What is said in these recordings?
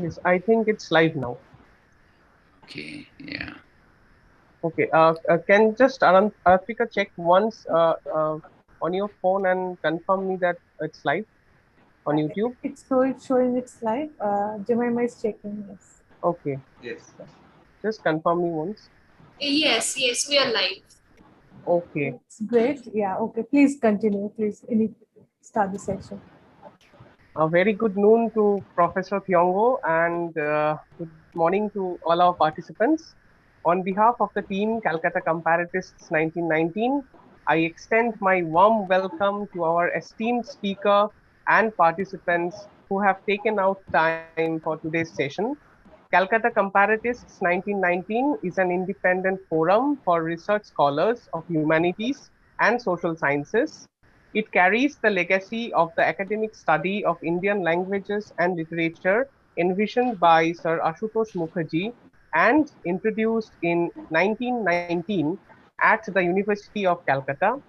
Yes, I think it's live now. Okay, yeah. Okay. Can just Arafika check once on your phone and confirm me that it's live on YouTube? It's showing it's live. Jemima is checking. Yes. Okay. Yes. Just confirm me once. Yes, yes, we are live. Okay. It's great. Yeah. Okay. Please continue. Please start the session. A very good noon to Professor Thiong'o and good morning to all our participants. On behalf of the team Calcutta Comparatists 1919, I extend my warm welcome to our esteemed speaker and participants who have taken out time for today's session. Calcutta Comparatists 1919 is an independent forum for research scholars of humanities and social sciences. It carries the legacy of the academic study of Indian languages and literature envisioned by Sir Ashutosh Mukherjee and introduced in 1919 at the University of Calcutta.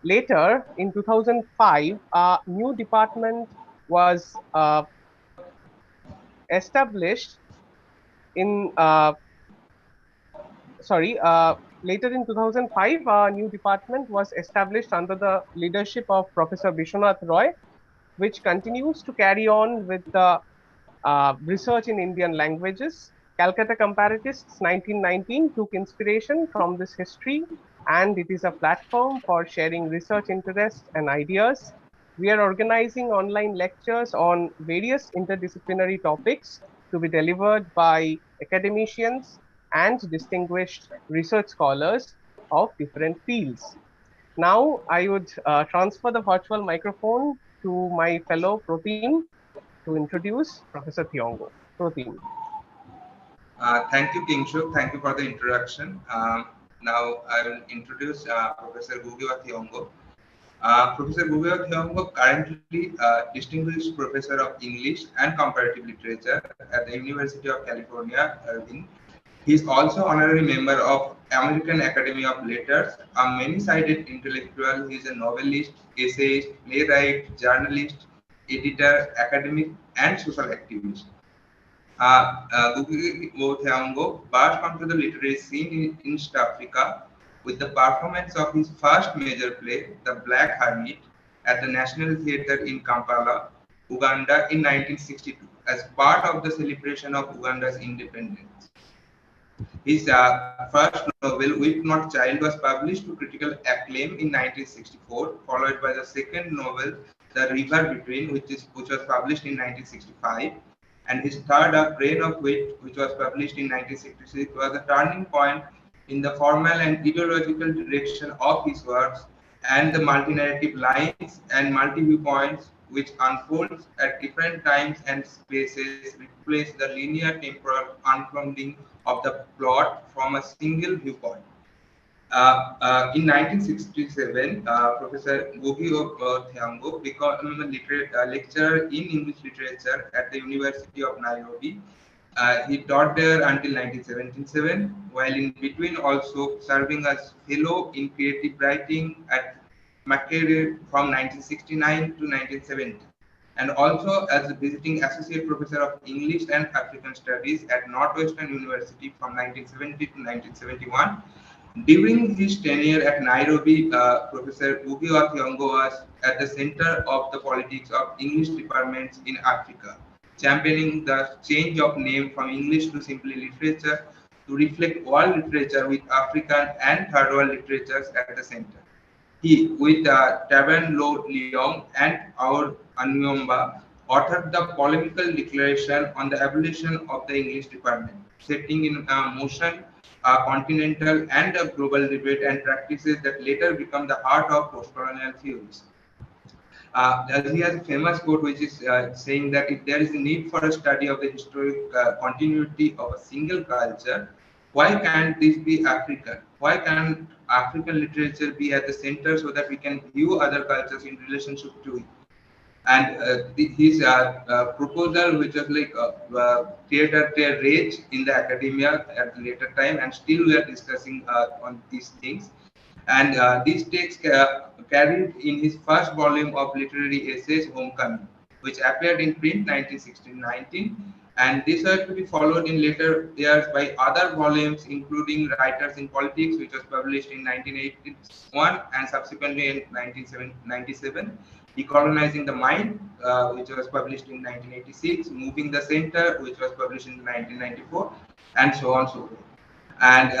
Later, in 2005, a new department was established in sorry, later in 2005, a new department was established under the leadership of Professor Vishwanath Roy, which continues to carry on with the research in Indian languages. Calcutta Comparatists 1919 took inspiration from this history, and it is a platform for sharing research interests and ideas. We are organizing online lectures on various interdisciplinary topics to be delivered by academicians and distinguished research scholars of different fields. Now, I would transfer the virtual microphone to my fellow Protein to introduce Professor Thiong'o. Protein. Thank you, Kingshu. Thank you for the introduction. Now I will introduce Professor Ngugi Thiong'o. Professor Ngugi Thiong'o, currently Distinguished Professor of English and Comparative Literature at the University of California, Irvine. He is also honorary member of American Academy of Letters, a many-sided intellectual. He is a novelist, essayist, playwright, journalist, editor, academic, and social activist. Ngugi Thiong'o burst onto the literary scene in East Africa with the performance of his first major play, The Black Hermit, at the National Theatre in Kampala, Uganda in 1962, as part of the celebration of Uganda's independence. His first novel, Weep Not Child, was published to critical acclaim in 1964, followed by the second novel, The River Between, which was published in 1965. And his third, A Grain of Wheat, which was published in 1966, was a turning point in the formal and ideological direction of his works, and the multi-narrative lines and multi-viewpoints which unfolds at different times and spaces replace the linear temporal unfolding of the plot from a single viewpoint. In 1967, Professor Ngugi Thiong'o became a lecturer in English literature at the University of Nairobi. He taught there until 1977, while in between also serving as fellow in creative writing at Makerere from 1969 to 1970, and also as a visiting associate professor of English and African Studies at Northwestern University from 1970 to 1971. During his tenure at Nairobi, Professor Ngugi Thiong'o was at the center of the politics of English departments in Africa, championing the change of name from English to simply literature to reflect world literature with African and third world literatures at the center. He, with Taban Lo Leong and our Anyomba, authored the polemical declaration on the abolition of the English department, setting in motion a continental and a global debate and practices that later become the heart of postcolonial theories. He has a famous quote which is saying that if there is a need for a study of the historic continuity of a single culture, why can't this be African? Why can't African literature be at the center so that we can view other cultures in relationship to it? And his proposal, which was like created a rage in the academia at a later time, and still we are discussing on these things. And these texts carried in his first volume of literary essays, Homecoming, which appeared in print 1916-19, And these are to be followed in later years by other volumes, including Writers in Politics, which was published in 1981 and subsequently in 1997, Decolonizing the Mind, which was published in 1986, Moving the Center, which was published in 1994, and so on and so forth. And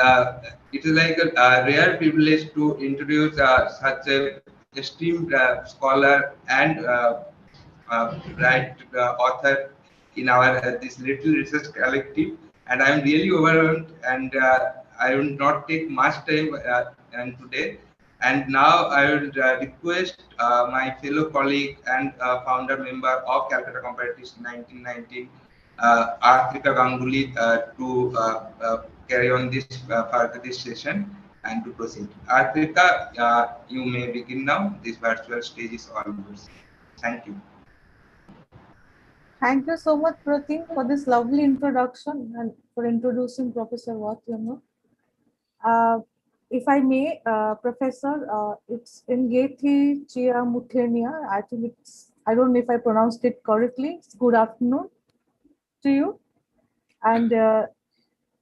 it is like a rare privilege to introduce such a esteemed scholar and right author in our this little research collective, and I am really overwhelmed, and I will not take much time and today. And now I will request my fellow colleague and founder member of Calcutta Comparatists 1919, Arthika Ganguly, to carry on this further this session and to proceed. Arthika, you may begin now. This virtual stage is all yours. Thank you. Thank you so much, Pratik, for this lovely introduction and for introducing Professor Thiong'o. If I may, Professor, it's Ngugi Chia Muthenia. I think I don't know if I pronounced it correctly. Good afternoon to you. And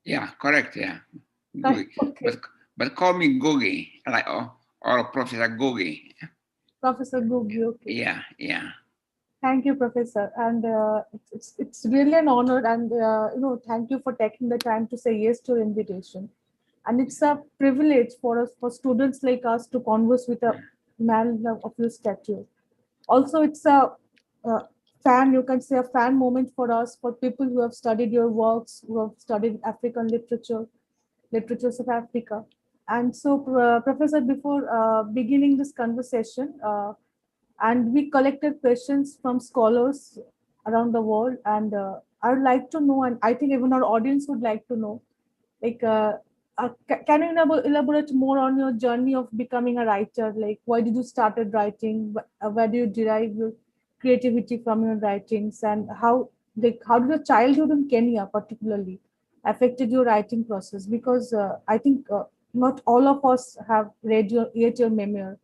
yeah, correct. Yeah, Ngugi. okay. But call me Ngugi, like or Professor Ngugi. Professor Ngugi. Okay. Yeah, yeah. Thank you, Professor. And it's really an honor, and thank you for taking the time to say yes to your invitation. And it's a privilege for us, for students like us, to converse with a man of your stature. Also, it's a fan, you can say a fan moment for us, for people who have studied your works, who have studied African literature, literatures of Africa. And so, Professor, before beginning this conversation, and we collected questions from scholars around the world, and I would like to know, and I think even our audience would like to know, like, can you elaborate more on your journey of becoming a writer? Like, why did you started writing? Where do you derive your creativity from your writings? And how did your childhood in Kenya particularly affected your writing process? Because I think not all of us have read yet your memoir,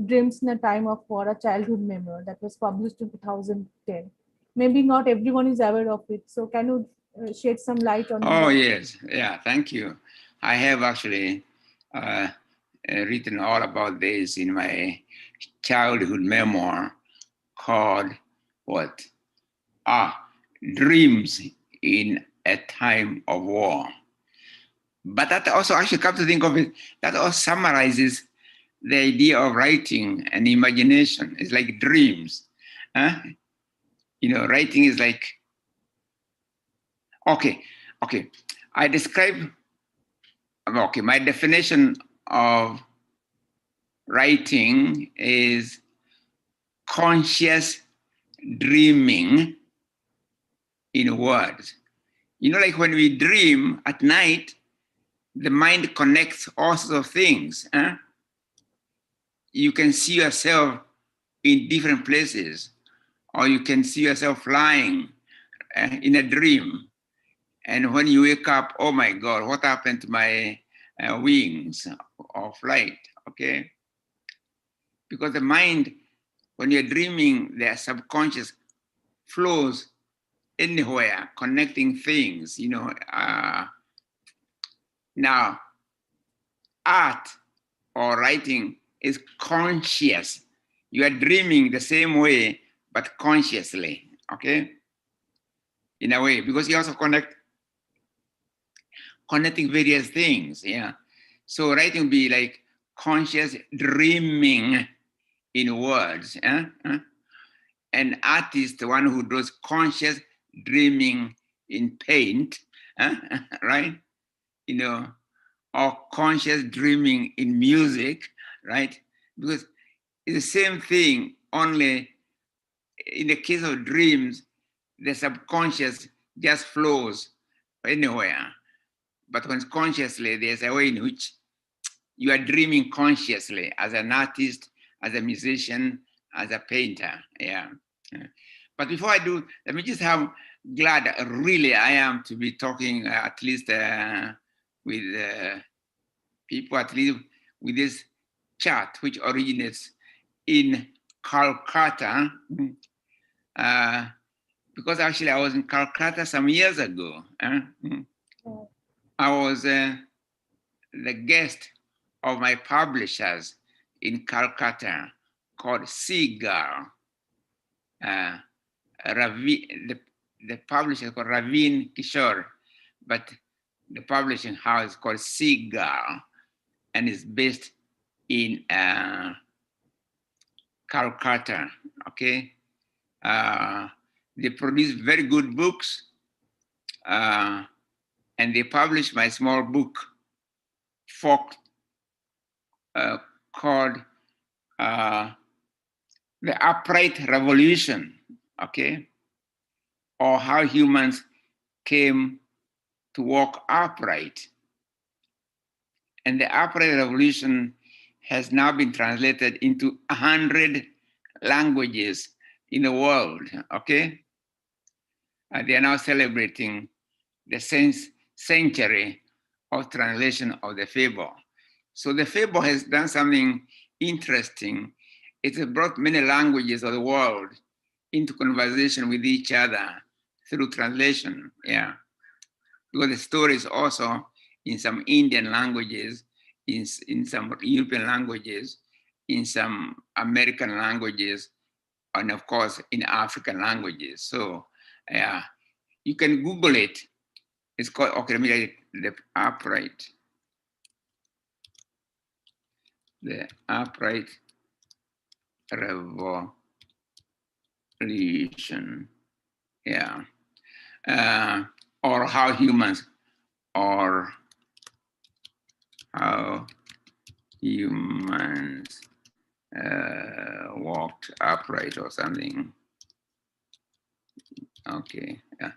Dreams in a Time of War, a childhood memoir that was published in 2010. Maybe not everyone is aware of it. So can you shed some light on Oh, that? yes. Yeah, thank you. I have actually written all about this in my childhood memoir called what? Dreams in a Time of War. But that also, actually, come to think of it, that also summarizes the idea of writing and imagination. It's like dreams. Huh? Writing is like, okay. I describe, my definition of writing is conscious dreaming in words. Like when we dream at night, the mind connects all sorts of things. Huh? You can see yourself in different places, or you can see yourself flying in a dream. And when you wake up, oh my God, what happened to my wings of flight? Okay. Because the mind, when you're dreaming, the subconscious flows anywhere, connecting things, Now, art or writing is conscious. You are dreaming the same way, but consciously, okay? In a way, because you also connecting various things, yeah. So writing would be like conscious dreaming in words, An artist, the one who does conscious dreaming in paint, right? Or conscious dreaming in music, right? Because it's the same thing, only in the case of dreams, the subconscious just flows anywhere. But when consciously, there's a way in which you are dreaming consciously as an artist, as a musician, as a painter, yeah. But before I do, let me just glad really I am to be talking at least with people, at least with this chat, which originates in Calcutta, because actually I was in Calcutta some years ago. I was the guest of my publishers in Calcutta called Seagull. The publisher is called Ravin Kishore, but the publishing house is called Seagull, and it's based in Calcutta. Okay, they produce very good books, and they published my small book, folk, called The Upright Revolution. Okay, or how humans came to walk upright. And the upright revolution has now been translated into 100 languages in the world, okay? They are now celebrating the century of translation of the fable. So the fable has done something interesting. It has brought many languages of the world into conversation with each other through translation, yeah. Because the story is also in some Indian languages, in some European languages, in some American languages, and of course in African languages. So you can Google it. It's called, okay, let me get it, the upright revolution, yeah. Or how humans walked upright or something. Okay, yeah.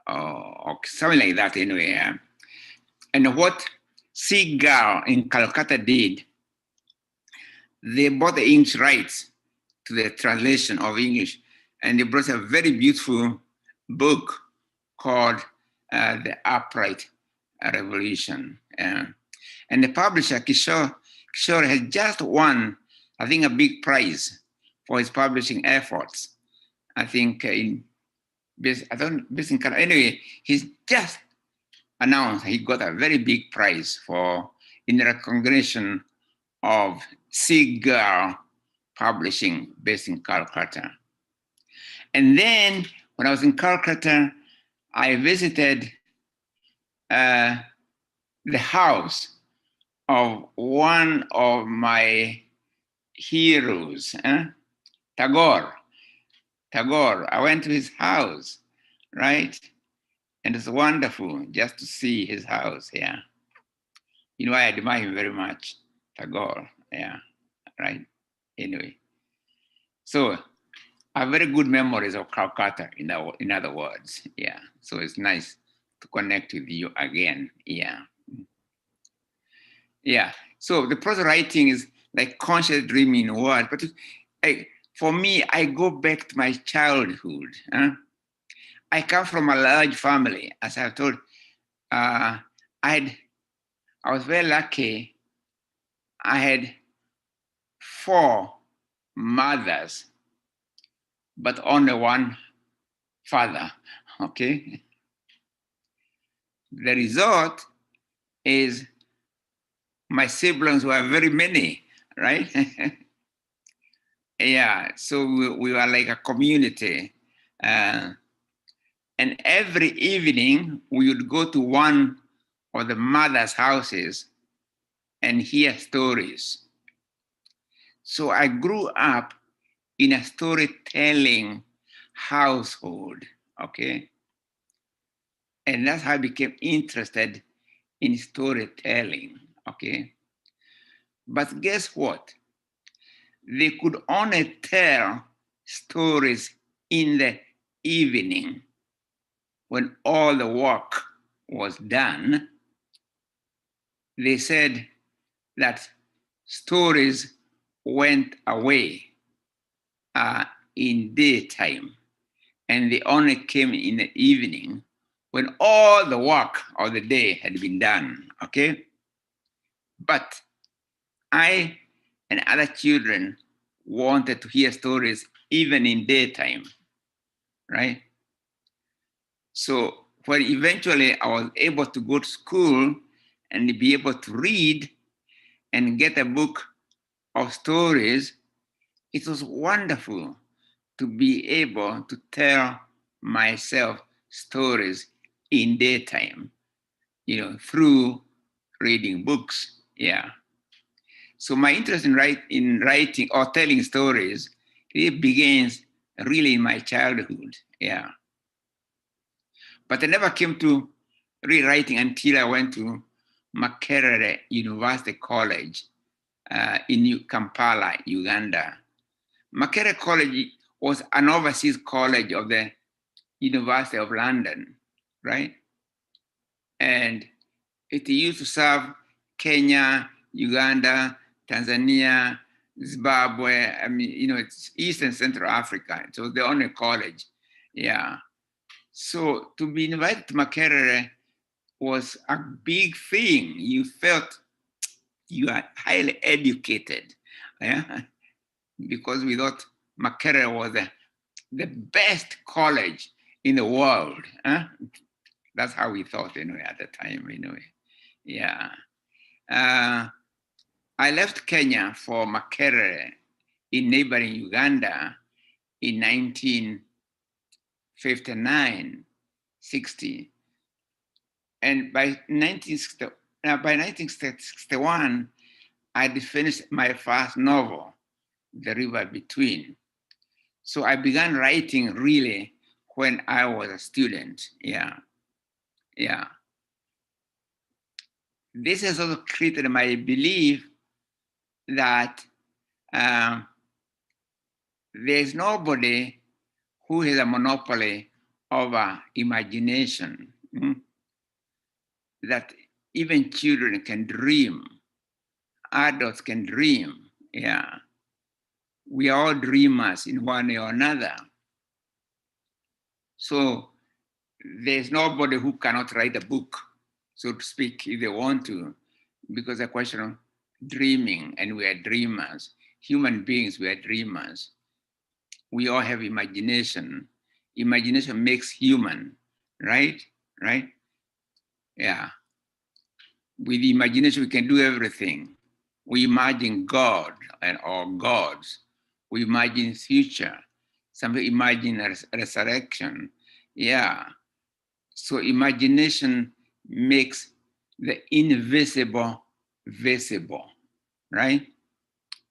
Or something like that anyway. Yeah. And what Seagull in Calcutta did, they bought the English rights to the translation of English, and they brought a very beautiful book called The Upright Revolution. And the publisher, Kishore, has just won, I think, a big prize for his publishing efforts. I think anyway, he's just announced he got a very big prize in recognition of Seagull Publishing based in Calcutta. And then when I was in Calcutta, I visited the house of one of my heroes, Tagore. I went to his house, right? And it's wonderful just to see his house, yeah. You know, I admire him very much, Tagore, yeah, right? Anyway, so I have very good memories of Calcutta, in other words, yeah. So it's nice to connect with you again, yeah. Yeah, so the prose writing is like conscious dreaming in words, but for me, I go back to my childhood. I come from a large family, as I've told. I was very lucky. I had 4 mothers, but only one father, okay? The result is my siblings were very many, right? Yeah, so we were like a community. And every evening we would go to one of the mothers' houses and hear stories. So I grew up in a storytelling household, okay? And that's how I became interested in storytelling, okay? But guess what? They could only tell stories in the evening when all the work was done. They said that stories went away in daytime, and they only came in the evening when all the work of the day had been done, okay? But I and other children wanted to hear stories even in daytime, right? So when eventually I was able to go to school and be able to read and get a book of stories, it was wonderful to be able to tell myself stories in daytime, through reading books. Yeah. So my interest in writing or telling stories, it begins really in my childhood. Yeah. But I never came to rewriting until I went to Makerere University College in Kampala, Uganda. Makerere College was an overseas college of the University of London, right? And it used to serve Kenya, Uganda, Tanzania, Zimbabwe. I mean, it's East and Central Africa. It was the only college. Yeah. So to be invited to Makerere was a big thing. You felt you are highly educated. Yeah. Because we thought Makerere was the best college in the world. Huh? That's how we thought anyway at the time, anyway. Yeah. I left Kenya for Makerere in neighboring Uganda in 1959, 60. And by 1961, I'd finished my first novel, The River Between. So I began writing really when I was a student. Yeah. Yeah. This has also created my belief that there's nobody who has a monopoly over imagination, that even children can dream, adults can dream. Yeah. We are all dreamers in one way or another. So there's nobody who cannot write a book, so to speak, if they want to, because a question of dreaming, and we are dreamers. Human beings, we are dreamers. We all have imagination. Imagination makes human, right? Right? Yeah. With imagination, we can do everything. We imagine God or gods. We imagine future. Some people imagine resurrection. Yeah. So imagination makes the invisible visible, right?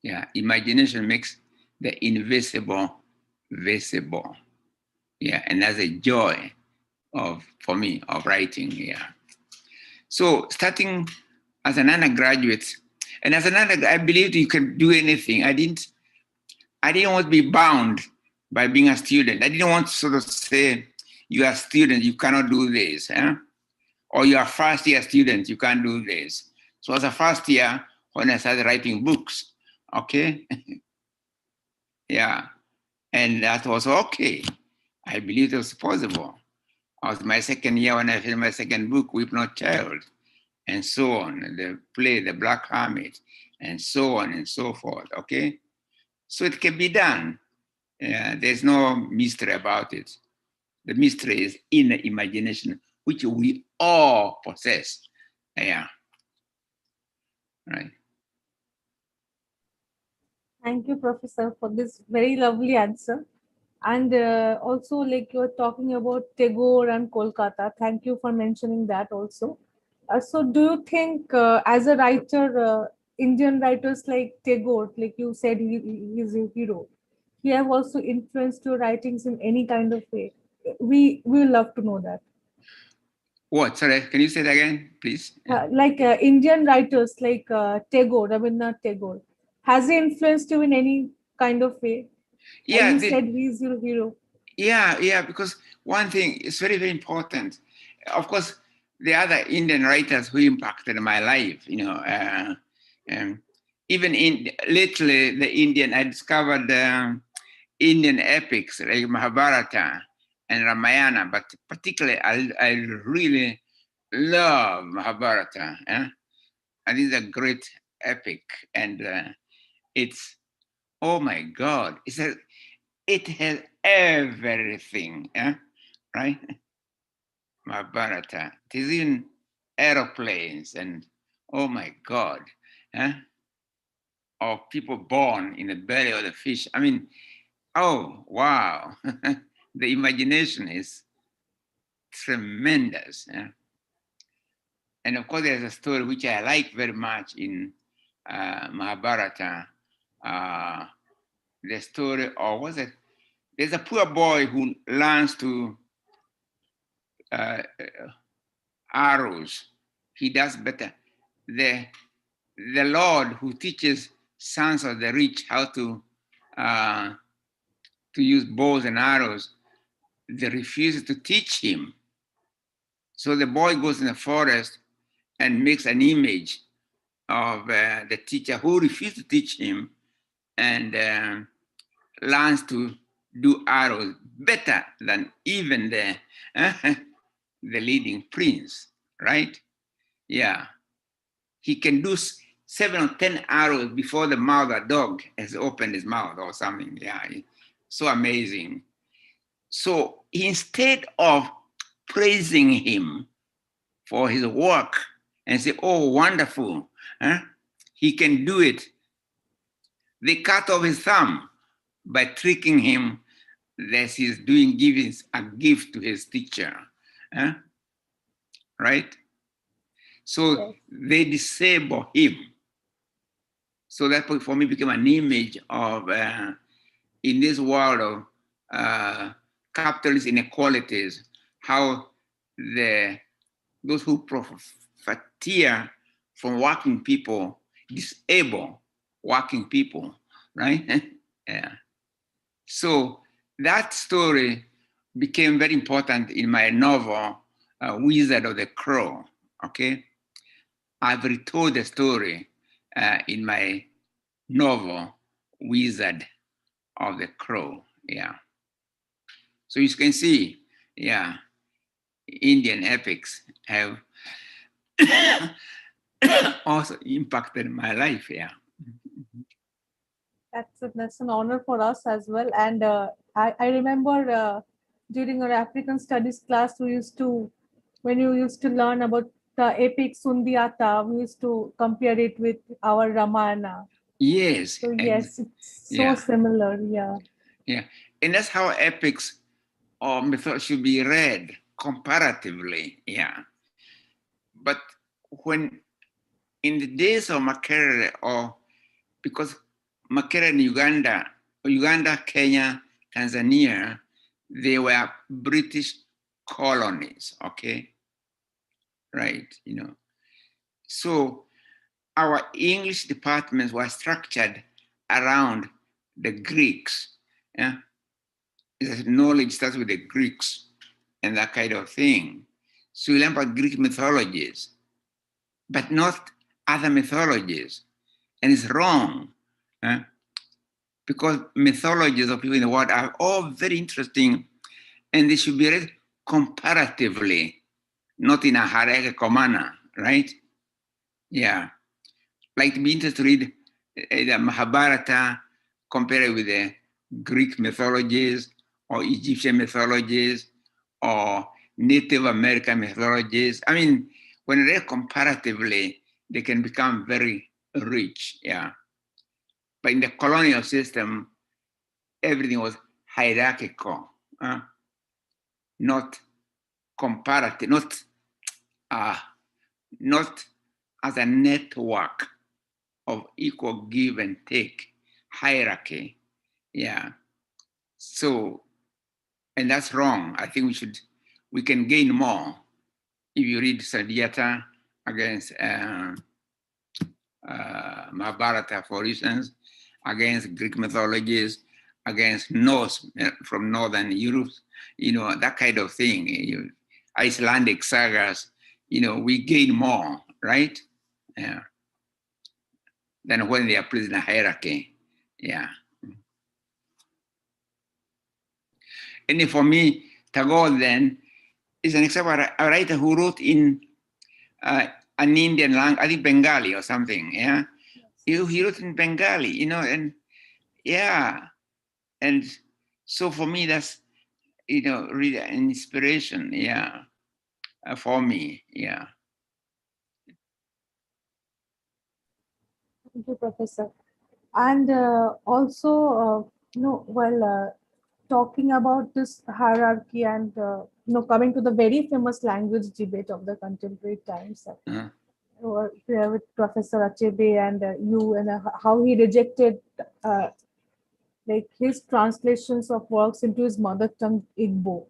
Yeah. Imagination makes the invisible visible. Yeah. And that's a joy for me of writing. Yeah. So starting as an undergraduate, and as an undergraduate, I believed you could do anything. I didn't want to be bound by being a student. I didn't want to sort of say, you are a student, you cannot do this. Or you are first year student, you can't do this. So as a first year, when I started writing books, okay? Yeah, and that was okay. I believed it was possible. I was my second year when I finished my second book, Weep Not Child, and so on, the play, The Black Hermit, and so on and so forth, okay? So it can be done. There's no mystery about it. The mystery is in the imagination, which we all possess. Yeah, right. Thank you, Professor, for this very lovely answer. And also, like you're talking about Tagore and Kolkata. Thank you for mentioning that also. So, do you think, as a writer, Indian writers like Tagore, like you said, he's a hero, he have also influenced your writings in any kind of way? We will love to know that. What? Sorry, can you say that again, please? Like Indian writers like Tagore, Rabindranath Tagore, has he influenced you in any kind of way? Yeah, You said he's your hero. yeah, because one thing is very, very important. Of course, the other Indian writers who impacted my life, even in lately, I discovered Indian epics like Mahabharata and Ramayana, but particularly I really love Mahabharata. And it's a great epic, and it's, oh my God, it has everything, yeah? Right? Mahabharata. It is in aeroplanes and, oh my God, yeah? Or people born in the belly of the fish. I mean, oh, wow. The imagination is tremendous. Yeah? And of course, there's a story which I like very much in Mahabharata. The story, or was it? There's a poor boy who learns to arrows. He does better. The Lord who teaches sons of the rich how to use bows and arrows, they refuse to teach him. So the boy goes in the forest and makes an image of the teacher who refused to teach him, and learns to do arrows better than even the the leading prince, right? Yeah, he can do 7 or 10 arrows before the mother dog has opened his mouth or something. Yeah, so amazing. So instead of praising him for his work and say, oh, wonderful, huh? He can do it, they cut off his thumb by tricking him that he's giving a gift to his teacher, huh? Right? So Yes. they disable him. So that for me became an image of, in this world of capitalist inequalities, how those who profiteer from working people disable working people, right? Yeah. So that story became very important in my novel, Wizard of the Crow, okay? I've retold the story in my novel, Wizard of the Crow, yeah. So you can see, yeah, Indian epics have also impacted my life, yeah. That's an honor for us as well. And I remember during our African studies class, when you used to learn about the epic Sundiata, we used to compare it with our Ramayana. Yes. So yes, it's so similar. Yeah. Yeah. And that's how epics or mythos should be read comparatively. Yeah. But when in the days of Makerere, or because Makerere in Uganda, Kenya, Tanzania, they were British colonies, okay? Right, you know. So our English departments were structured around the Greeks. Yeah? Knowledge starts with the Greeks and that kind of thing. So you learn about Greek mythologies, but not other mythologies. And it's wrong, because mythologies of people in the world are all very interesting, and they should be read comparatively, not in a hierarchical manner, right? Yeah. Like to be interested to read the Mahabharata, compare it with the Greek mythologies or Egyptian mythologies or Native American mythologies. I mean, when read comparatively, they can become very rich, yeah. But in the colonial system, everything was hierarchical, not comparative, not as a network of equal give and take, hierarchy, yeah. So, and that's wrong. I think we can gain more if you read Sandiata against Mahabharata, for instance, against Greek mythologies, against Norse from Northern Europe, you know, that kind of thing. Icelandic sagas, you know, we gain more, right? Yeah. Than when they are placed in a hierarchy. Yeah. And for me, Tagore then is an example, a writer who wrote in an Indian language, I think Bengali or something, yeah? He wrote in Bengali, you know, and yeah. And So for me, that's, really an inspiration, yeah, for me, yeah. Thank you, Professor. And also, while talking about this hierarchy and coming to the very famous language debate of the contemporary times, Uh, with Professor Achebe and you, and how he rejected like his translations of works into his mother tongue Igbo,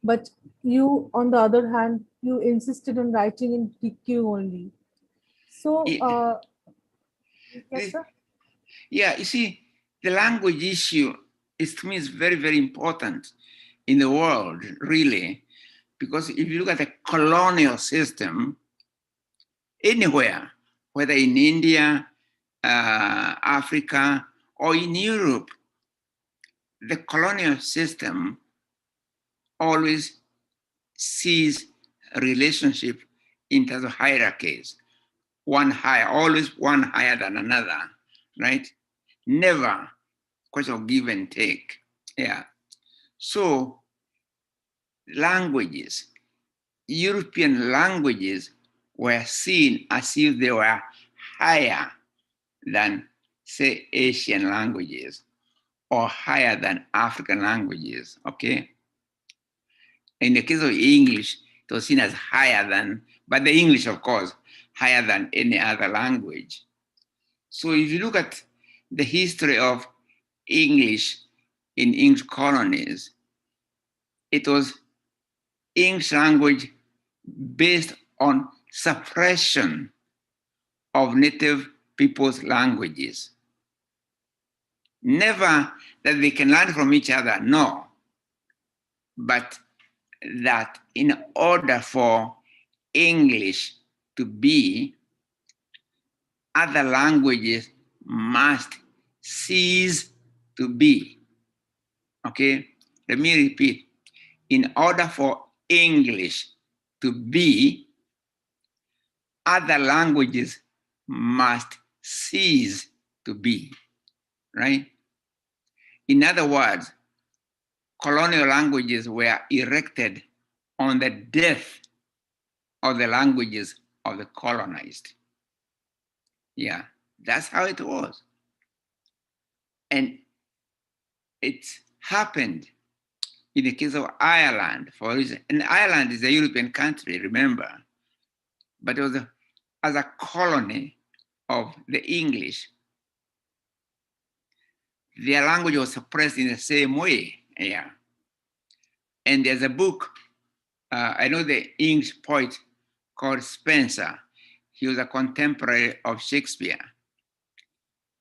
but you, on the other hand, you insisted on writing in PQ only. So, it- yes, sir. yeah, you see, the language issue is, to me, is very, very important in the world, really, because if you look at the colonial system, anywhere, whether in India, Africa, or in Europe, the colonial system always sees a relationship in terms of hierarchies. One higher, always one higher than another, right? Never question of give and take. Yeah. So languages, European languages were seen as if they were higher than, say, Asian languages or higher than African languages, okay? In the case of English, it was seen as higher than, but the English, of course, higher than any other language. So if you look at the history of English in English colonies, it was English language based on suppression of native people's languages. Never that they can learn from each other, no, but that in order for English to be, other languages must cease to be. Okay, let me repeat. In order for English to be, other languages must cease to be, right? In other words, colonial languages were erected on the death of the languages of the colonized. Yeah, that's how it was. And it's happened in the case of Ireland, for instance. And Ireland is a European country, remember, but it was as a colony of the English. Their language was suppressed in the same way. Yeah. And there's a book, I know the English poet called Spenser. He was a contemporary of Shakespeare.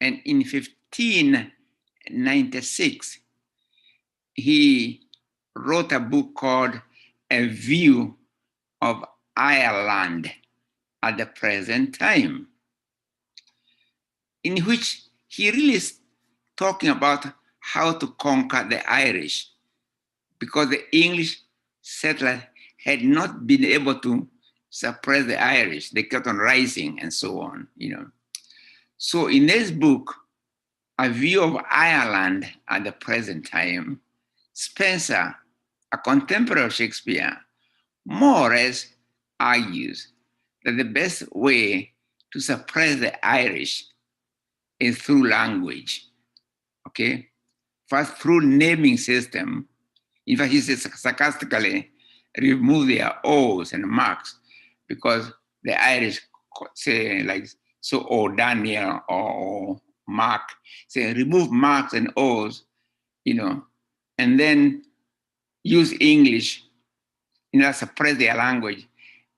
And in 1596, he wrote a book called A View of Ireland at the present time, in which he really is talking about how to conquer the Irish, because the English settlers had not been able to suppress the Irish. They kept on rising and so on, So in this book, A View of Ireland at the present time, Spenser, a contemporary of Shakespeare, more or less argues that the best way to suppress the Irish is through language, okay? First, through naming system. In fact, he says sarcastically, remove their O's and marks, because the Irish say like, so, or Daniel or Mark, say remove marks and O's, and then use English, suppress their language.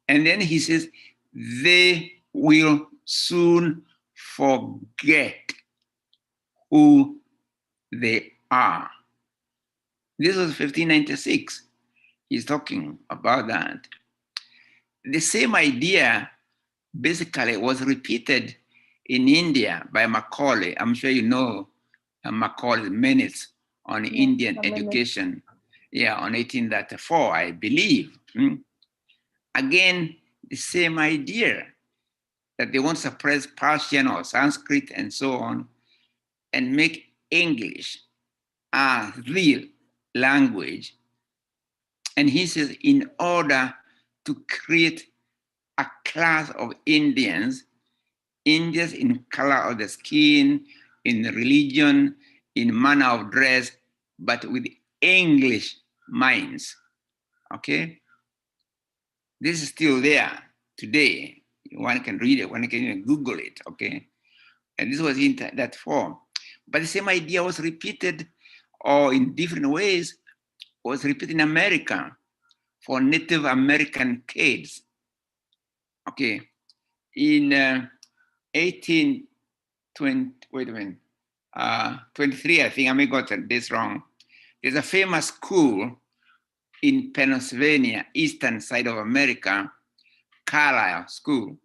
And then he says, they will soon forget who they are. This was 1596. He's talking about that. The same idea basically was repeated in India by Macaulay. I'm sure you know Macaulay's Minutes on Indian Education. Yeah, on 1834, I believe. Again, the same idea that they want to suppress Persian or Sanskrit and so on, and make English real language. And he says, in order to create a class of Indians in color of the skin, in religion, in manner of dress, but with English minds, okay? This is still there today. One can read it, one can even Google it, okay? And this was in that form. But the same idea was repeated, or in different ways, was repeated in America for Native American kids, okay? In 1820, wait a minute, 23, I think I may got this wrong. There's a famous school in Pennsylvania, eastern side of America, Carlyle School,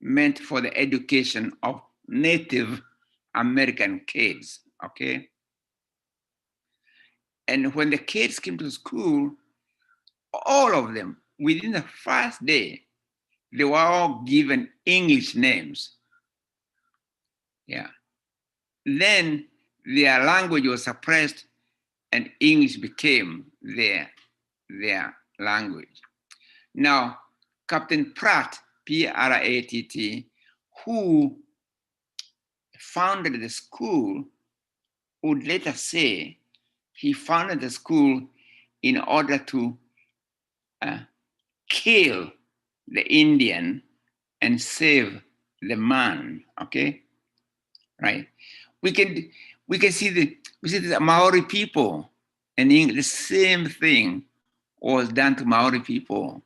meant for the education of Native American kids, okay? And when the kids came to school, all of them, within the first day, they were all given English names. Yeah. Then their language was suppressed and English became their language. Now, Captain Pratt, P-R-A-T-T, who founded the school, would later say he founded the school in order to kill the Indian and save the man, okay? Right? We can see the Maori people, and the same thing was done to Maori people.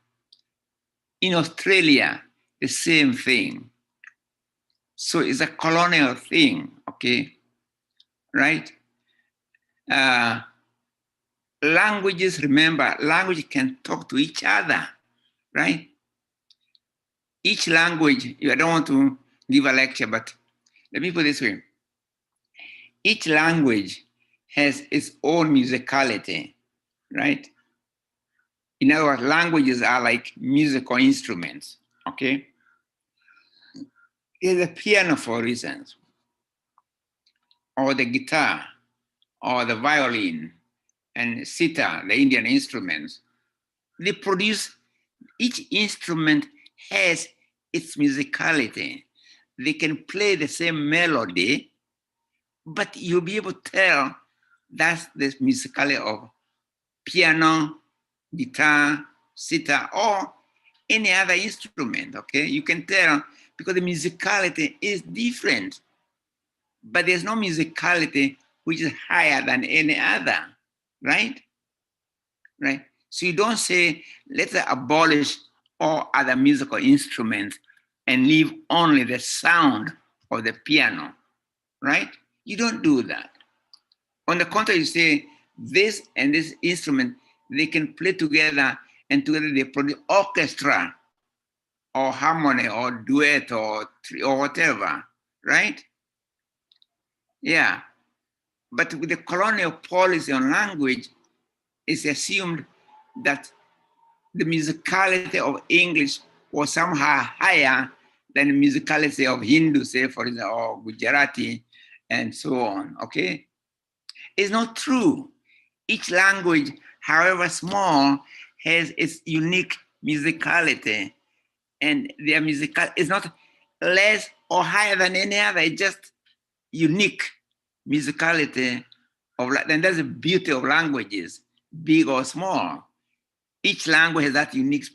In Australia, the same thing. So it's a colonial thing, okay? Right? Languages, remember, language can talk to each other, right? Each language, I don't want to give a lecture, but let me put it this way. Each language has its own musicality, right? In other words, languages are like musical instruments, okay? Here's a piano, for instance, or the guitar, or the violin, and sitar, the Indian instruments. They produce, each instrument has its musicality. They can play the same melody, but you'll be able to tell that's the musicality of piano, guitar, sitar, or any other instrument, okay? You can tell because the musicality is different, but there's no musicality which is higher than any other, right? Right? So you don't say, let's abolish all other musical instruments and leave only the sound of the piano, right? You don't do that. On the contrary, you say this and this instrument, they can play together and together they produce orchestra or harmony or duet or whatever, right? Yeah. But with the colonial policy on language, it's assumed that the musicality of English was somehow higher than the musicality of Hindu, say, for example, or Gujarati, and so on, okay? It's not true. Each language, however small, has its unique musicality, and their musical is not less or higher than any other, it's just unique musicality of, and that's the beauty of languages, big or small. Each language has that unique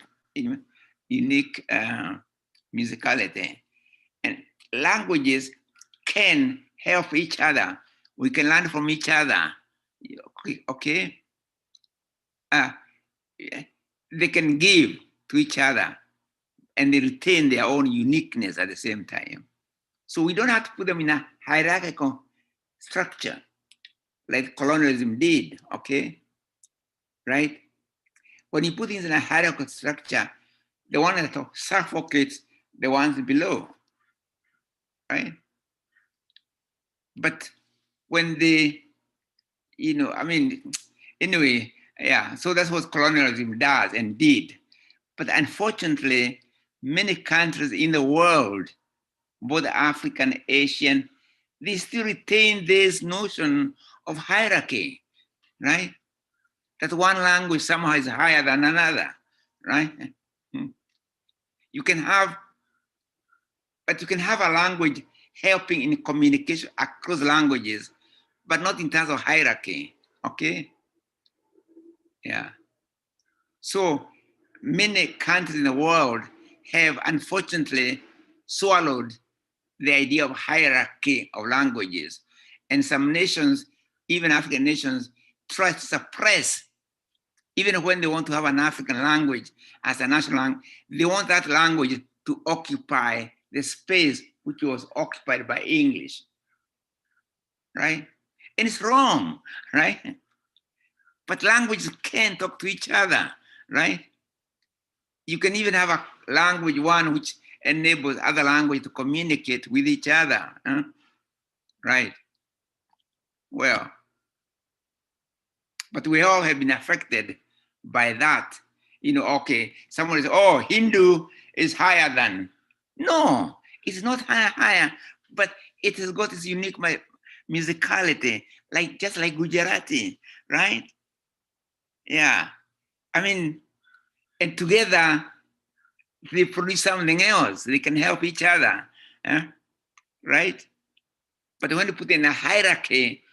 musicality. And languages can help each other. We can learn from each other, okay? They can give to each other and they retain their own uniqueness at the same time. So we don't have to put them in a hierarchical structure like colonialism did, okay? Right? When you put things in a hierarchical structure, the one that suffocates the ones below, right? But when they, anyway, yeah, so that's what colonialism does and did. But unfortunately, many countries in the world, both African, Asian, they still retain this notion of hierarchy, right? that one language somehow is higher than another, right? You can have a language helping in communication across languages, but not in terms of hierarchy, okay? Yeah. So many countries in the world have unfortunately swallowed the idea of hierarchy of languages. And some nations, even African nations, try to suppress, even when they want to have an African language as a national language, they want that language to occupy the space which was occupied by English, right? And it's wrong, right? But languages can talk to each other, right? You can even have a language one which enables other language to communicate with each other, huh? Right? Well, but we all have been affected by that. You know, okay, someone is, oh, Hindu is higher than. No, it's not higher, but it has got its unique musicality, like just like Gujarati, right? Yeah, I mean, and together they produce something else. They can help each other, right? But when you put in a hierarchy,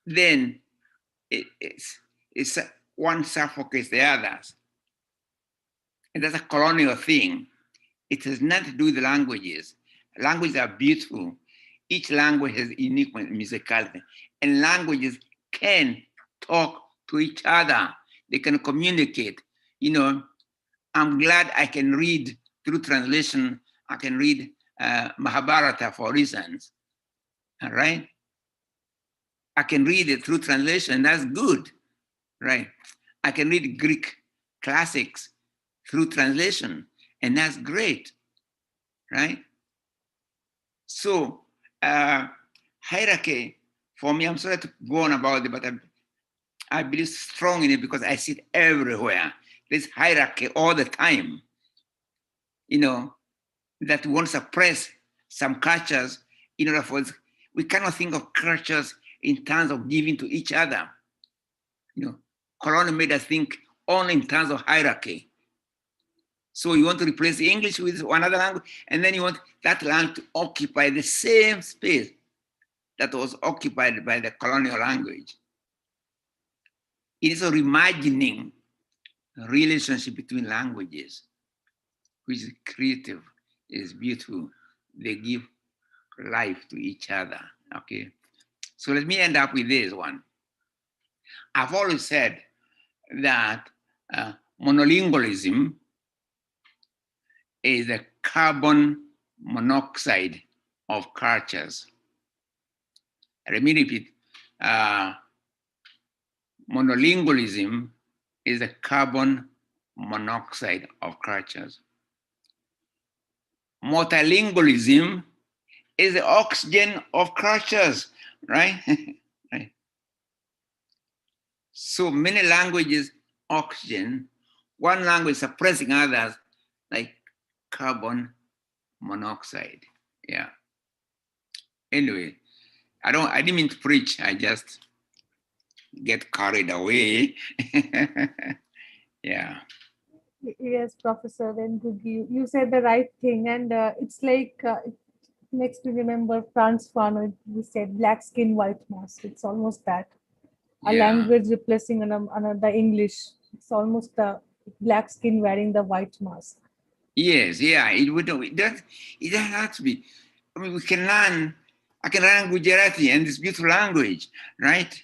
then it's one suffocates the others. And that's a colonial thing. It has nothing to do with the languages. Languages are beautiful. Each language has unique musicality. And languages can talk to each other. They can communicate. You know, I'm glad I can read through translation. I can read Mahabharata, for instance. All right? I can read it through translation. That's good, right? I can read Greek classics through translation, and that's great, right? So hierarchy, for me, I'm sorry to go on about it, but I believe strong in it because I see it everywhere. There's hierarchy all the time, you know, that we want to suppress some cultures in order for us. We cannot think of cultures in terms of giving to each other. You know, colonial made us think only in terms of hierarchy. So you want to replace English with another language, and then you want that language to occupy the same space that was occupied by the colonial language. It is a reimagining relationship between languages, which is creative, is beautiful. They give life to each other, okay? So let me end up with this one. I've always said that monolingualism is the carbon monoxide of cultures. Let me repeat, monolingualism is the carbon monoxide of cultures. Multilingualism is the oxygen of cultures, right? Right. So many languages, oxygen, one language suppressing others, like carbon monoxide. Yeah. Anyway, I didn't mean to preach. I just get carried away. Yeah. Yes, Professor Ngugi, you said the right thing, and it's like it makes me remember Franz Fanon. He said, "Black skin, white mask." It's almost that a Yeah. language replacing another English. It's almost the black skin wearing the white mask. Yes, yeah. It doesn't have to be. I mean, I can learn Gujarati and this beautiful language, right?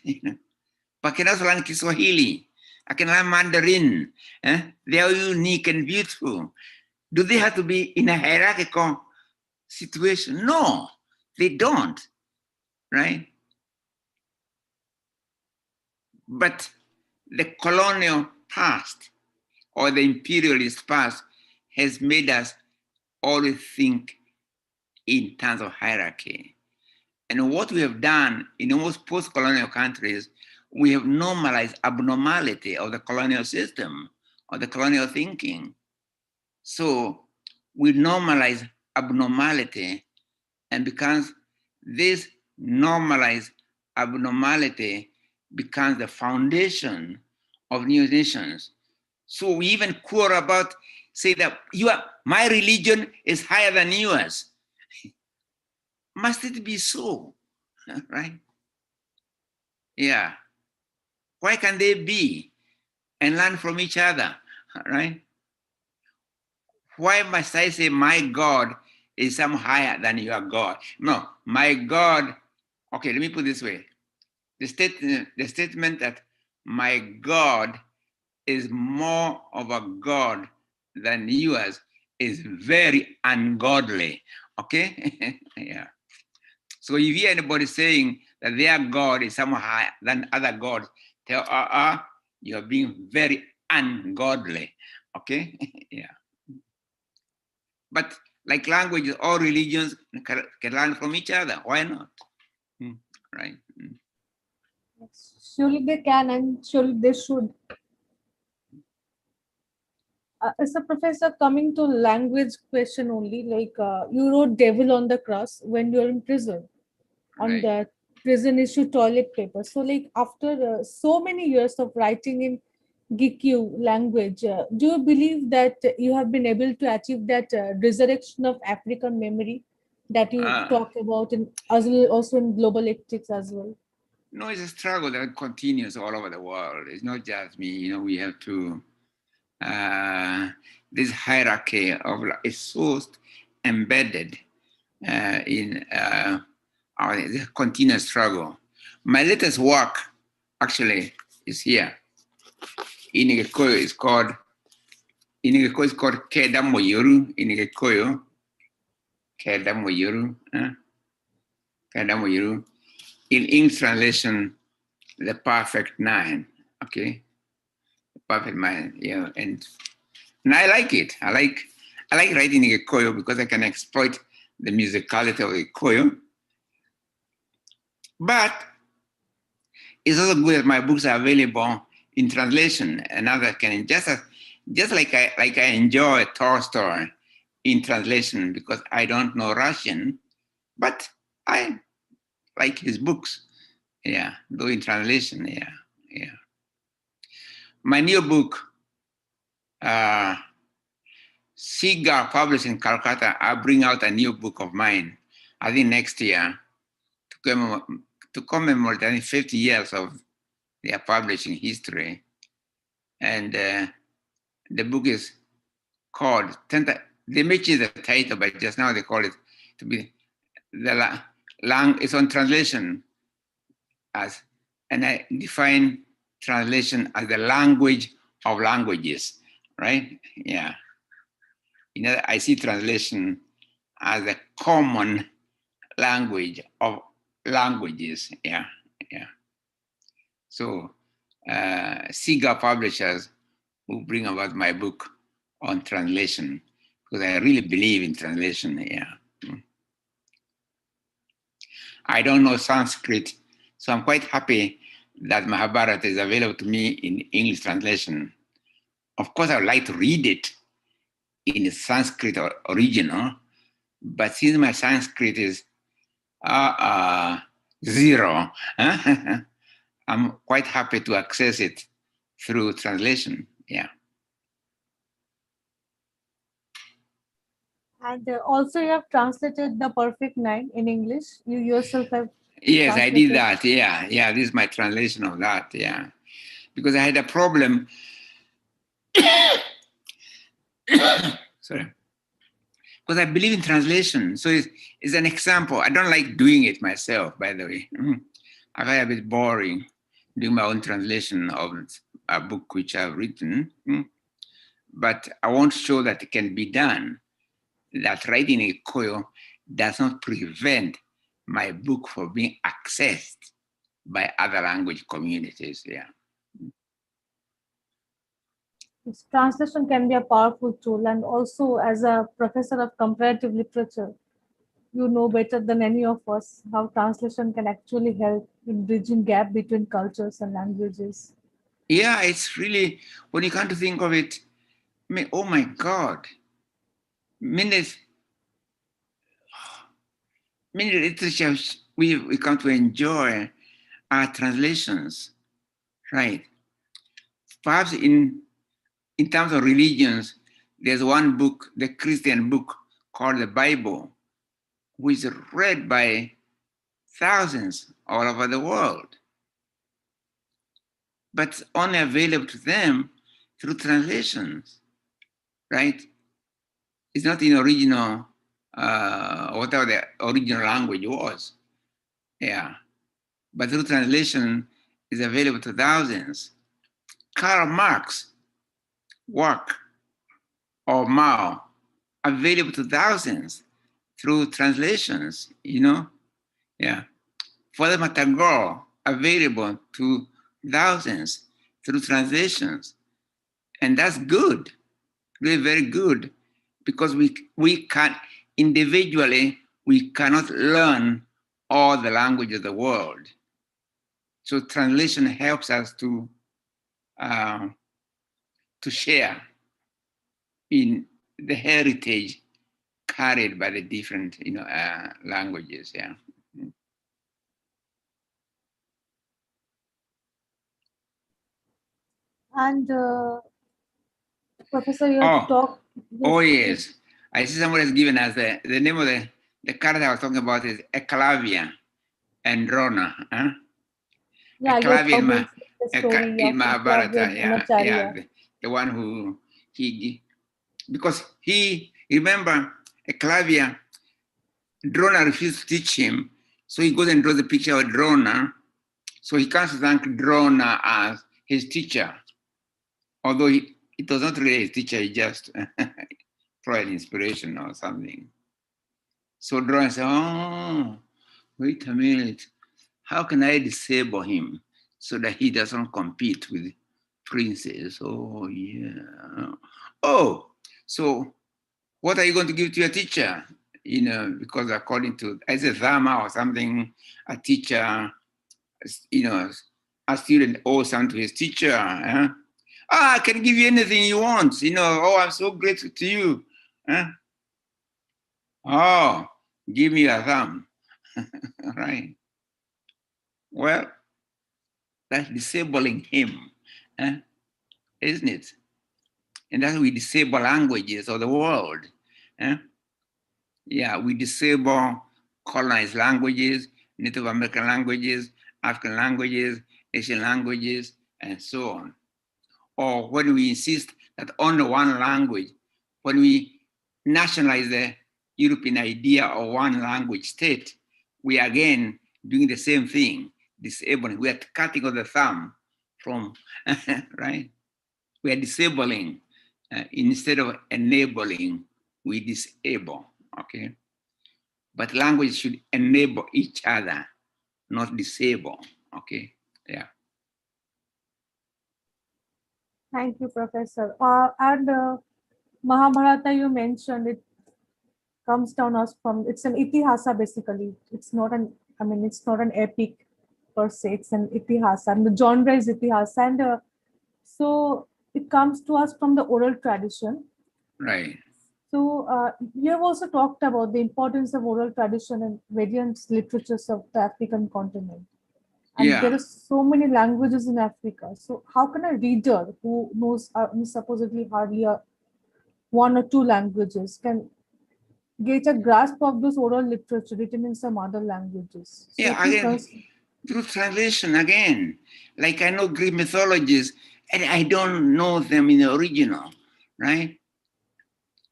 But I can also learn Kiswahili. I can learn Mandarin. They are unique and beautiful. Do they have to be in a hierarchical situation? No, they don't, right? But the colonial past or the imperialist past has made us always think in terms of hierarchy. And what we have done in almost post-colonial countries, we have normalized abnormality of the colonial system, of the colonial thinking. So we normalize abnormality, and because this normalized abnormality becomes the foundation of new nations. So we even quarrel about, say that my religion is higher than yours. Must it be so, right? Yeah. Why can they be and learn from each other, right? Why must I say my God is some higher than your God? No, my God, okay, let me put it this way. The statement that my God is more of a God than yours is very ungodly, okay? Yeah. So if you hear anybody saying that their God is somehow higher than other gods, tell, you're being very ungodly, okay? Yeah. But like languages, all religions can learn from each other. Why not? Right. Surely they can, and surely they should. As a professor, coming to language question only, like you wrote "devil on the cross" when you're in prison, on Right. the prison issue toilet paper. So, like after so many years of writing in GQ language, do you believe that you have been able to achieve that resurrection of African memory that you Uh, talk about in as well, also in global ethics as well? no, it's a struggle that continues all over the world. It's not just me. You know, we have to. This hierarchy of is so embedded in our continuous struggle. My latest work actually is here. In Gikoyo is called Keda Moyoru in Gikoyo. Keda Moyoru. Keda Moyoru. In English translation, the perfect nine. Okay. The perfect nine. Yeah. And I like it. I like writing Gikoyo because I can exploit the musicality of Gikoyo. But it's also good that my books are available in translation, and others can just like I enjoy Tolstoy in translation because I don't know Russian, but I like his books. Yeah, though in translation. Yeah. My new book, Siga, published in Calcutta. I'll bring out a new book of mine, I think next year, to commemorate I think 50 years of their publishing history. And the book is called, they may change the title, but just now they call it to be it's on translation as, and I define translation as the language of languages, right? Yeah. You know, I see translation as a common language of languages. Yeah. So Siga Publishers will bring about my book on translation because I really believe in translation. Yeah. I don't know Sanskrit, so I'm quite happy that Mahabharata is available to me in English translation. Of course, I would like to read it in Sanskrit or original, but since my Sanskrit is zero, I'm quite happy to access it through translation. Yeah. And also, you have translated The Perfect Nine in English. You yourself have Yes, I did translated. that. Yeah. This is my translation of that. Yeah, because I had a problem. Sorry. Because I believe in translation. So it's an example. I don't like doing it myself, by the way. I find it a bit boring doing my own translation of a book which I've written. But I want to show that it can be done, that writing a Koyo does not prevent my book from being accessed by other language communities. Yeah. Yes, translation can be a powerful tool, and also as a professor of comparative literature, you know better than any of us how translation can actually help in bridging gap between cultures and languages. Yeah, it's really, when you come to think of it, oh my God, many literature we come to enjoy are translations, right? perhaps in terms of religions, there's one book, the Christian book called the Bible, which is read by thousands all over the world, but only available to them through translations, right? It's not in original, whatever the original language was, yeah. But through translation is available to thousands. Karl Marx work or Mao available to thousands through translations, you know, yeah. Father Matagor available to thousands through translations, and that's good, really very good, because we can individually we cannot learn all the language of the world. So translation helps us to share in the heritage carried by the different, languages. Yeah. And Professor, you have to talk. Oh yes, I see somebody has given us the name of the character I was talking about is Eclavia and Drona. Huh? Yeah, Eclavia in Mahabharata. Yeah, the one who because he remember Eclavia, Drona refused to teach him, so he goes and draws a picture of Drona. So he comes to thank Drona as his teacher, although it was not really his teacher, he just tried inspiration or something. So Drona said, oh, wait a minute, how can I disable him so that he doesn't compete with princes? Oh, yeah. Oh, so what are you going to give to your teacher? Because according to, as a Dharma or something, a teacher, a student owes something to his teacher. Huh? I can give you anything you want. Oh, I'm so grateful to you. Huh? Oh, give me a thumb. Right. Well, that's disabling him, isn't it? And that's how we disable languages of the world. Yeah, we disable colonized languages, Native American languages, African languages, Asian languages, and so on. Or when we insist that only one language, when we nationalize the European idea of one language state, we are again doing the same thing, disabling. We are cutting off the thumb from, right? We are disabling. Instead of enabling, we disable, okay? But language should enable each other, not disable, okay? Yeah. Thank you, Professor. And Mahabharata, you mentioned it comes down as from, it's an itihasa basically. It's not it's not an epic per se, it's an itihasa. And the genre is itihasa. And so it comes to us from the oral tradition. Right. So you have also talked about the importance of oral tradition in various literatures of the African continent. And there are so many languages in Africa. So how can a reader who knows supposedly hardly one or two languages can get a grasp of this oral literature written in some other languages? So again, through translation again. Like I know Greek mythologies, and I don't know them in the original, right?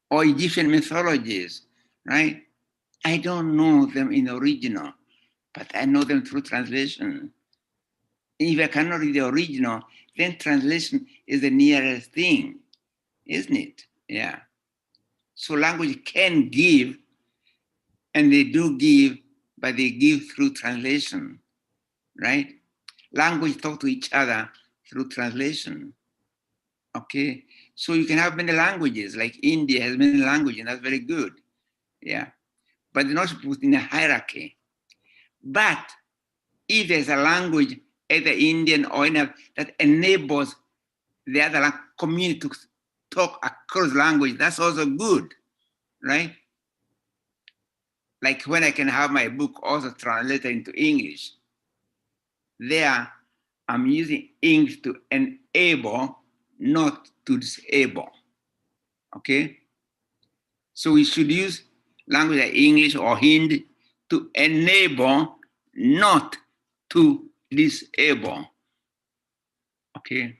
Or Egyptian mythologies, right? I don't know them in the original, but I know them through translation. If I cannot read the original, then translation is the nearest thing, isn't it? Yeah. So language can give, and they do give, but they give through translation, right? Language talk to each other through translation, okay? So you can have many languages, like India has many languages, and that's very good, yeah. But they're not put in a hierarchy. But if there's a language, either Indian or any that enables the other community to talk across language, that's also good, right? Like when I can have my book also translated into English, there I'm using English to enable not to disable. Okay? So we should use language like English or Hindi to enable, not to disable. Okay?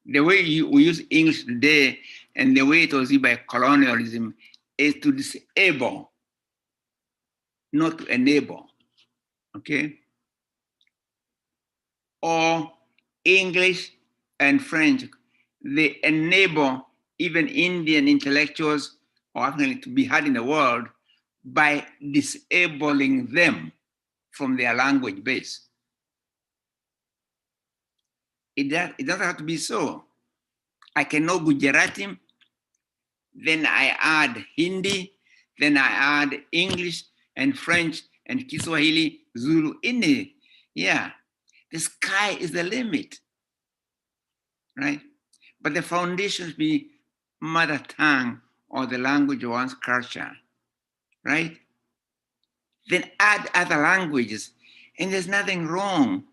The way we use English today and the way it was used by colonialism is to disable, not to enable. Okay? Or English and French, they enable even Indian intellectuals or African to be heard in the world by disabling them from their language base. It doesn't have to be so. I can know Gujarati, then I add Hindi, then I add English and French and Kiswahili, Zulu in it. Yeah, the sky is the limit, right? But the foundation should be mother tongue or the language of one's culture, right? Then add other languages. And there's nothing wrong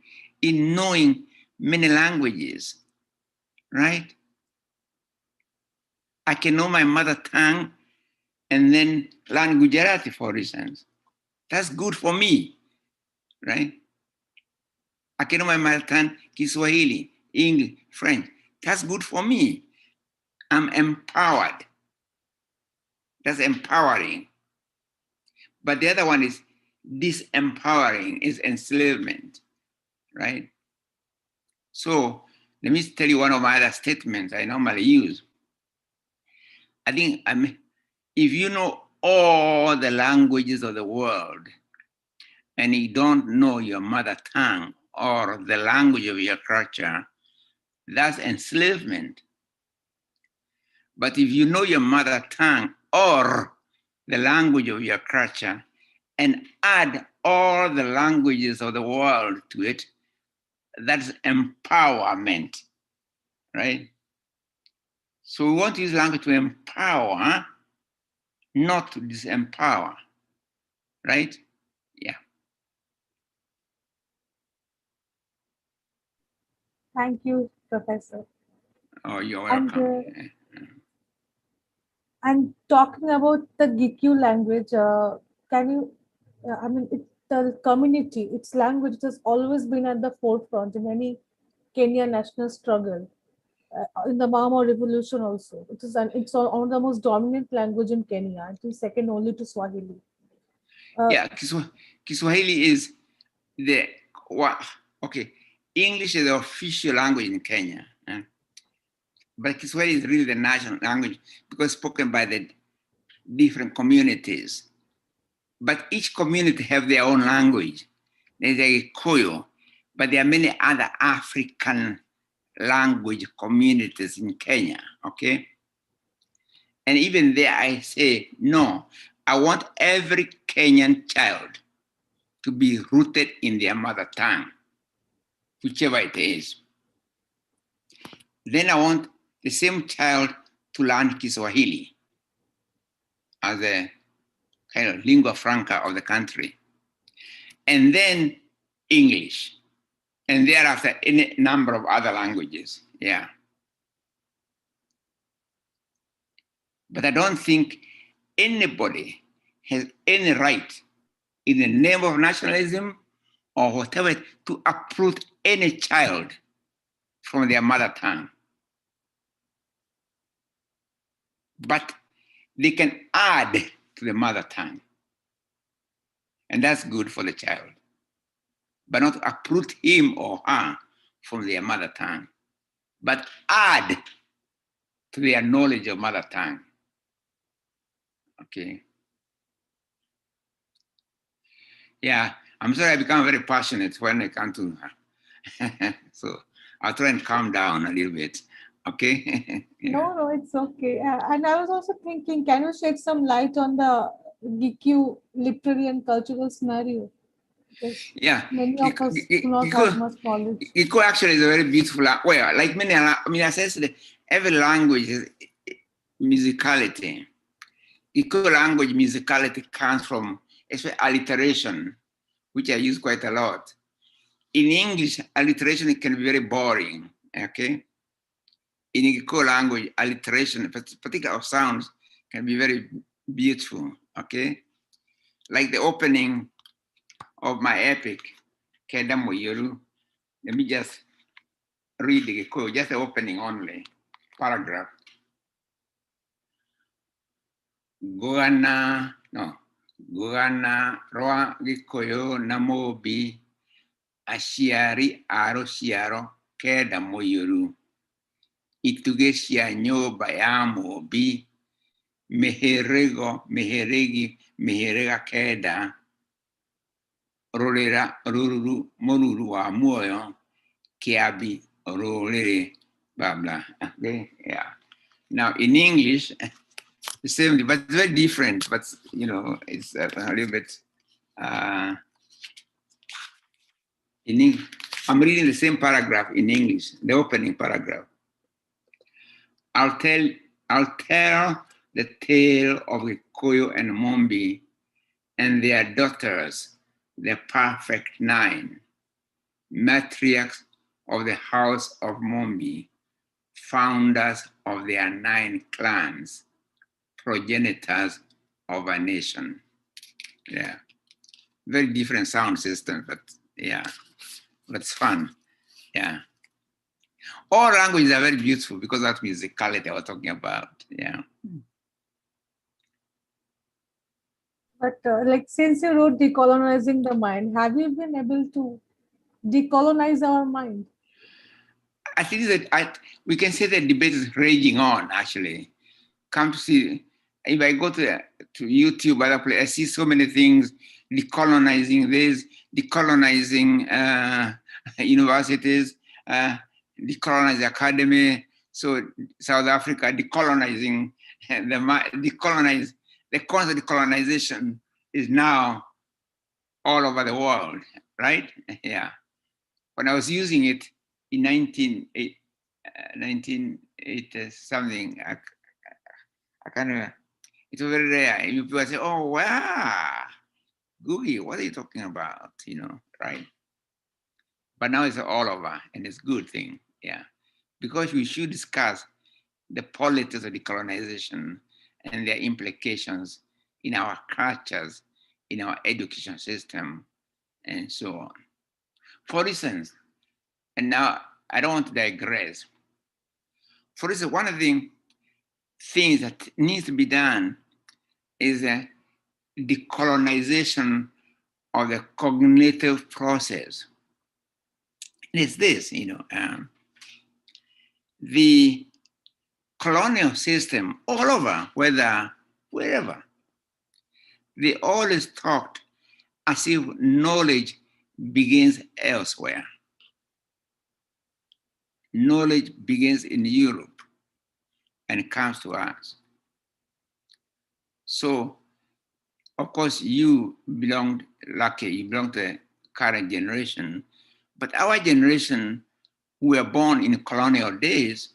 in knowing many languages, right? I can know my mother tongue and then learn Gujarati, for instance. That's good for me, right? I can know my mother tongue, Kiswahili, English, French. That's good for me. I'm empowered. That's empowering. But the other one is disempowering, is enslavement, right? So let me tell you one of my other statements I normally use. I think if you know all the languages of the world and you don't know your mother tongue or the language of your culture, that's enslavement. But if you know your mother tongue or the language of your culture and add all the languages of the world to it, that's empowerment, right? So we want to use language to empower, not to disempower, right? Yeah. Thank you, Professor. Oh, you're And welcome. and talking about the Gikyu language, can you? I mean, the community, its language has always been at the forefront in any Kenya national struggle. In the Mama Revolution also, it's one of the most dominant language in Kenya. I think second only to Swahili. Yeah, Kiswahili is the, okay, English is the official language in Kenya. But Kiswahili is really the national language because spoken by the different communities. But each community have their own language. There's a Koyo, but there are many other African language communities in Kenya, okay? And even there I say, no, I want every Kenyan child to be rooted in their mother tongue, whichever it is. Then I want the same child to learn Kiswahili as a kind of lingua franca of the country. And then English. And thereafter, any number of other languages, yeah. But I don't think anybody has any right in the name of nationalism or whatever to uproot any child from their mother tongue. But they can add to the mother tongue. And that's good for the child. But not uproot him or her from their mother tongue, but add to their knowledge of mother tongue. Okay. Yeah, I'm sorry I become very passionate when I come to so I'll try and calm down a little bit. Okay. Yeah. No, it's okay. And I was also thinking, can you shed some light on the Gikyu literary and cultural scenario? Because Yeah, many of us do not have much knowledge. Iko actually is a very beautiful, well, like many, I mean, I said, every language is musicality. Iko language musicality comes from especially alliteration, which I use quite a lot. In English, alliteration can be very boring, okay? in Gikuyu language, alliteration, particular sounds can be very beautiful, okay? Like the opening of my epic, Kedamo Yoru. Let me just read the Gikuyu, just the opening only, paragraph. Gugana roa Gikuyu namobi ashiari aro shiaro Kedamo Yoru. Itugesia nyoba yamo bi meherega keda rolera ruru moruru wa moyo kiabi rolere blah blah. Okay, yeah. Now in English, the same, but very different. But you know, it's a little bit. In English, I'm reading the same paragraph in English, the opening paragraph. I'll tell the tale of Gikuyu and Mombi and their daughters, the perfect nine, matriarchs of the house of Mombi, founders of their 9 clans, progenitors of a nation. Yeah, very different sound system, but yeah, that's fun. Yeah. All languages are very beautiful because of that musicality I was talking about. Yeah. But like since you wrote Decolonizing the Mind, have you been able to decolonize our mind? I think that we can say the debate is raging on, actually. Come to see, if I go to YouTube, other place, I see so many things, decolonizing this, decolonizing universities, decolonize the academy. So South Africa, decolonizing, the concept of decolonization is now all over the world, right? Yeah. When I was using it in 1980 something, I kind of, it was very rare. People say, oh, wow, Ngugi, what are you talking about? You know, right? But now it's all over and it's a good thing, yeah. Because we should discuss the politics of decolonization and their implications in our cultures, in our education system, and so on. For instance, and now I don't want to digress. For instance, one of the things that needs to be done is a decolonization of the cognitive process. And it's this, you know, the colonial system all over, wherever, they always talked as if knowledge begins elsewhere. Knowledge begins in Europe and comes to us. So, of course, you belong to the current generation, but our generation, who were born in colonial days,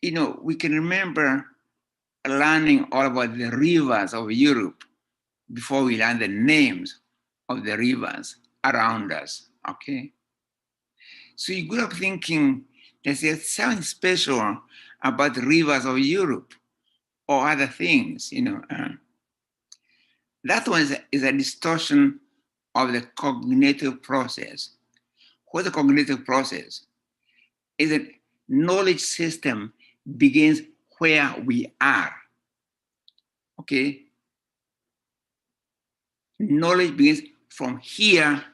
you know, we can remember learning all about the rivers of Europe before we learn the names of the rivers around us, okay? So you grew up thinking there's something special about the rivers of Europe or other things, you know. That one is a distortion of the cognitive process. What's the cognitive process? Is that knowledge system begins where we are, okay? Knowledge begins from here,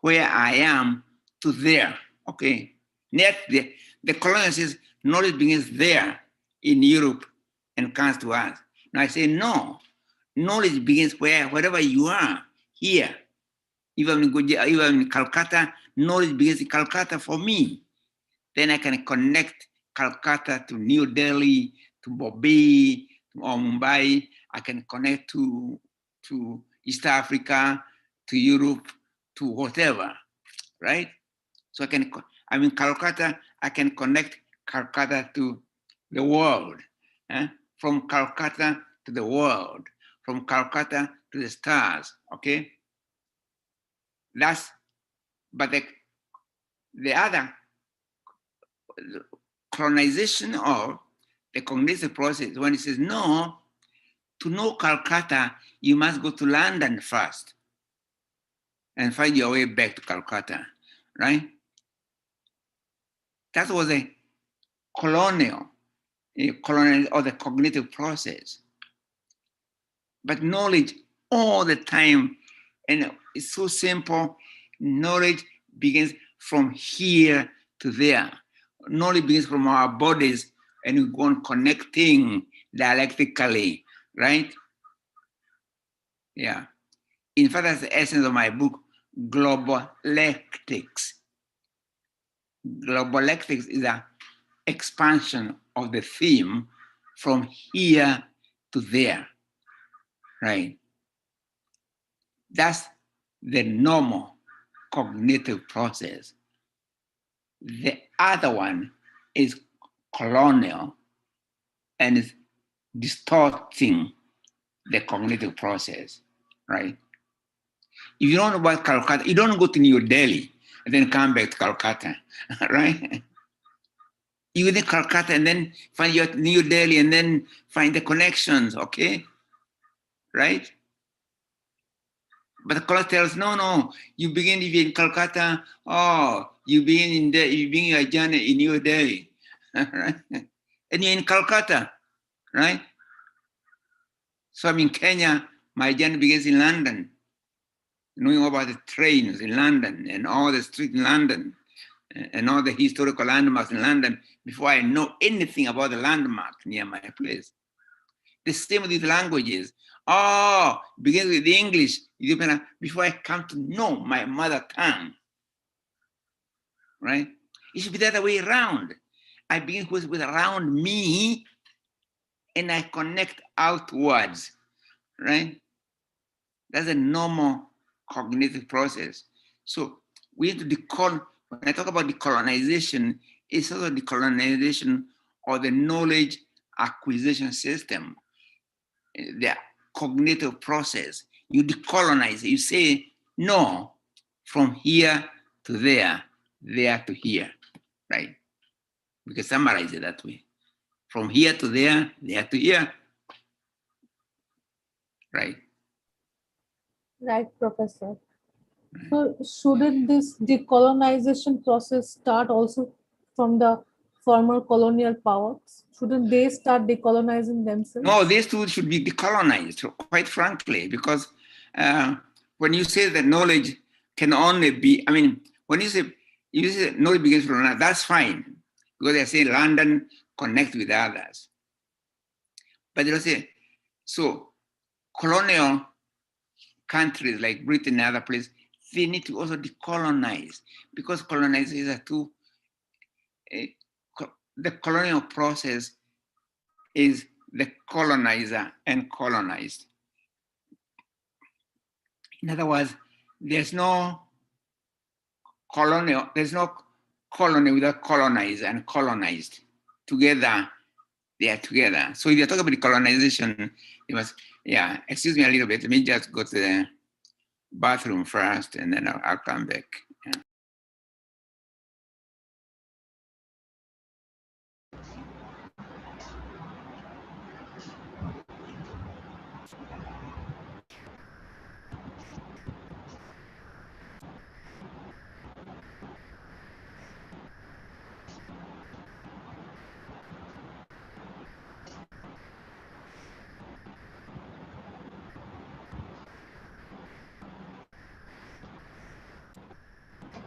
where I am, to there, okay? Next, the colonial says knowledge begins there in Europe and comes to us. Now I say, no, knowledge begins wherever you are, here. Even in Calcutta, knowledge begins in Calcutta for me. Then I can connect Calcutta to New Delhi, to Bombay, or Mumbai. I can connect to East Africa, to Europe, to whatever, right? So I'm in Calcutta, I can connect Calcutta to the world. From Calcutta to the world, from Calcutta to the stars, okay? But the other decolonization of the cognitive process, when it says, no, to know Calcutta, you must go to London first and find your way back to Calcutta, right? That was a colonial or the cognitive process. But knowledge all the time, and it's so simple, knowledge begins from here to there. Knowledge begins from our bodies, and we go on connecting dialectically, right? Yeah. In fact, that's the essence of my book, Globalectics. Globalectics is an expansion of the theme from here to there, right? That's the normal cognitive process. The other one is colonial and is distorting the cognitive process, right? If you don't know about Calcutta, you don't go to New Delhi and then come back to Calcutta, right? You go to Calcutta and then find your New Delhi and then find the connections, okay? Right? But the Calcutta tells, no, you begin in Calcutta, you begin your journey in New Delhi, right? And you're in Calcutta, right? So I'm in Kenya, my journey begins in London, knowing about the trains in London and all the streets in London and all the historical landmarks in London before I know anything about the landmark near my place. The same with languages. Begins with the English before I come to know my mother tongue, right? It should be the other way around. I begin with around me and I connect outwards, right? That's a normal cognitive process. So we have to when I talk about decolonization, it's also decolonization of the knowledge acquisition system, the cognitive process. You decolonize it. You say, no, from here to there to here, right? We can summarize it that way. From here to there to here, right? Right, Professor. So shouldn't this decolonization process start also from the former colonial powers? Shouldn't they start decolonizing themselves? No, these two should be decolonized, quite frankly, because when you say that knowledge can only be, when you say knowledge begins from London, that's fine, because they say London connect with others. But they'll say, so colonial countries like Britain and other places, they need to also decolonize, because colonizers are too, the colonial process is the colonizer and colonized. In other words, there's no colony without colonized and colonized. Together, they are together. So if you're talking about decolonization, you must, excuse me a little bit. Let me just go to the bathroom first and then I'll come back. Yeah.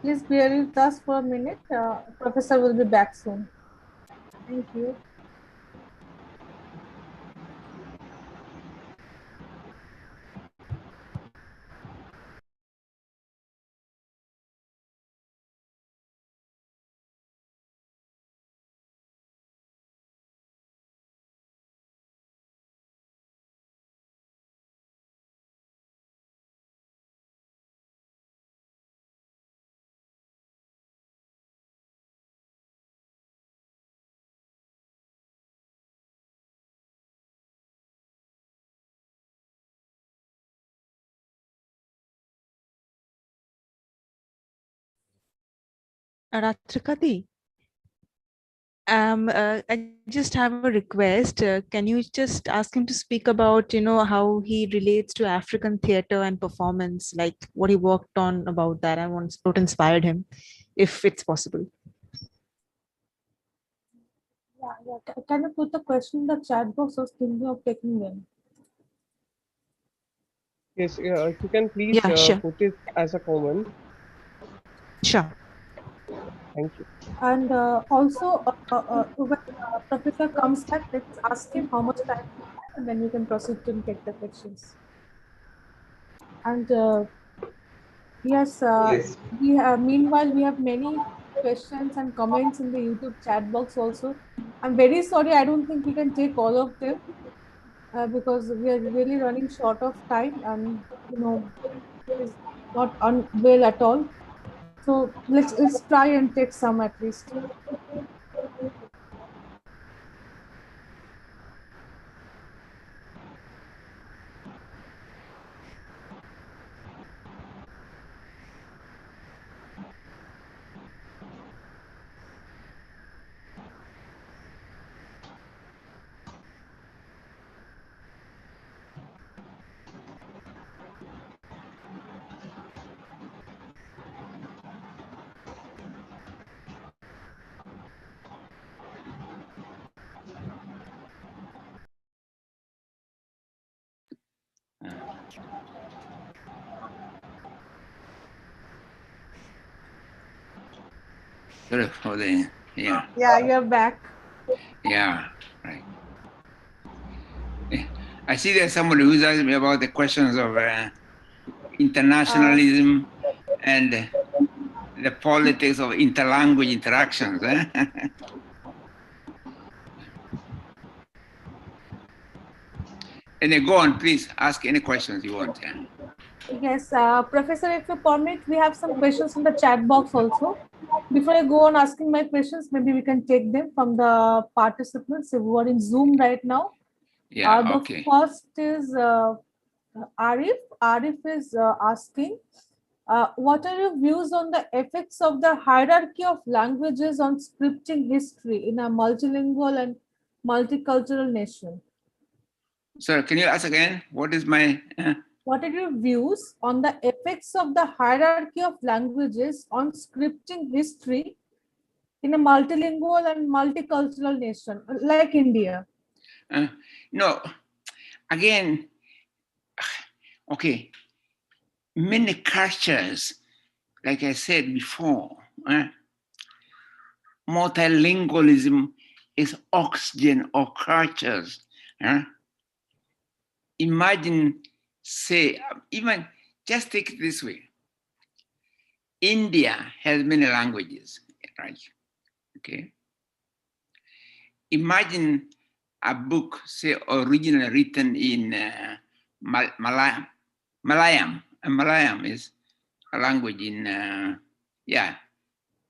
Please bear with us for a minute. Professor will be back soon. Thank you. রাত্রিকাদি I just have a request. Can you just ask him to speak about, how he relates to African theater and performance, like what he worked on about that and what inspired him, if it's possible. Yeah. Can you put the question in the chat box? I was thinking of taking them. Yes, if you can please Yeah, sure. put it as a comment. Sure. Thank you. And also, when Professor comes back, let's ask him how much time we have, and then we can proceed to take the questions. And yes, Yes. meanwhile, we have many questions and comments in the YouTube chat box also. I'm very sorry, I don't think we can take all of them because we are really running short of time, and is not unwell at all. So let's try and take some at least. Sorry for the, yeah. Yeah, you're back. Yeah, right. I see there's somebody who's asking me about the questions of internationalism and the politics of interlanguage interactions. And then go on, please ask any questions you want. Yes, Professor, if you permit, we have some questions in the chat box also. Before I go on asking my questions, maybe we can take them from the participants who are in Zoom right now. Yeah, The okay. first is Arif. Arif is asking, what are your views on the effects of the hierarchy of languages on scripting history in a multilingual and multicultural nation? Sir, can you ask again? What is my... What are your views on the effects of the hierarchy of languages on scripting history in a multilingual and multicultural nation like India? No, again, okay, many cultures, like I said before, multilingualism is oxygen of cultures. Imagine, say, even just take it this way. India has many languages, right? Okay. Imagine a book, say, originally written in Malayam. Malayam is a language in, yeah,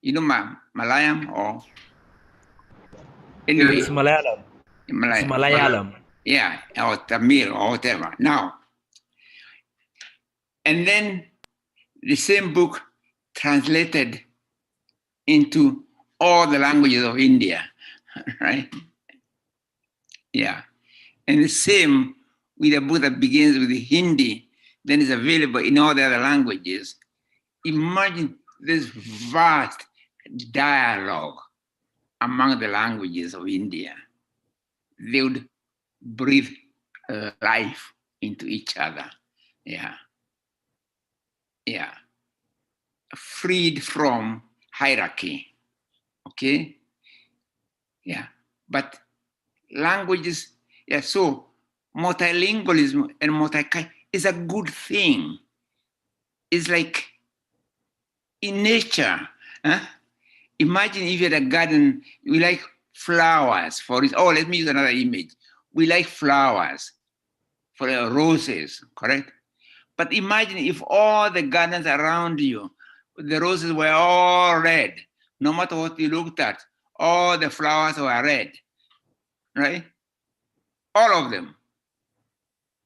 you know Malayam or? Anyway, It's Malayalam. It's Malayalam. Yeah, or Tamil or whatever. Now, and then the same book translated into all the languages of India, right? Yeah. And the same with a book that begins with Hindi, then is available in all the other languages. Imagine this vast dialogue among the languages of India. They would breathe life into each other. Yeah. Yeah. Freed from hierarchy. Okay? Yeah. But languages, yeah, so multilingualism and multicultural is a good thing. It's like in nature. Imagine if you had a garden, we like flowers for it. Oh, let me use another image. We like flowers for roses, correct? But imagine if all the gardens around you, the roses were all red. No matter what you looked at, all the flowers were red, right? All of them.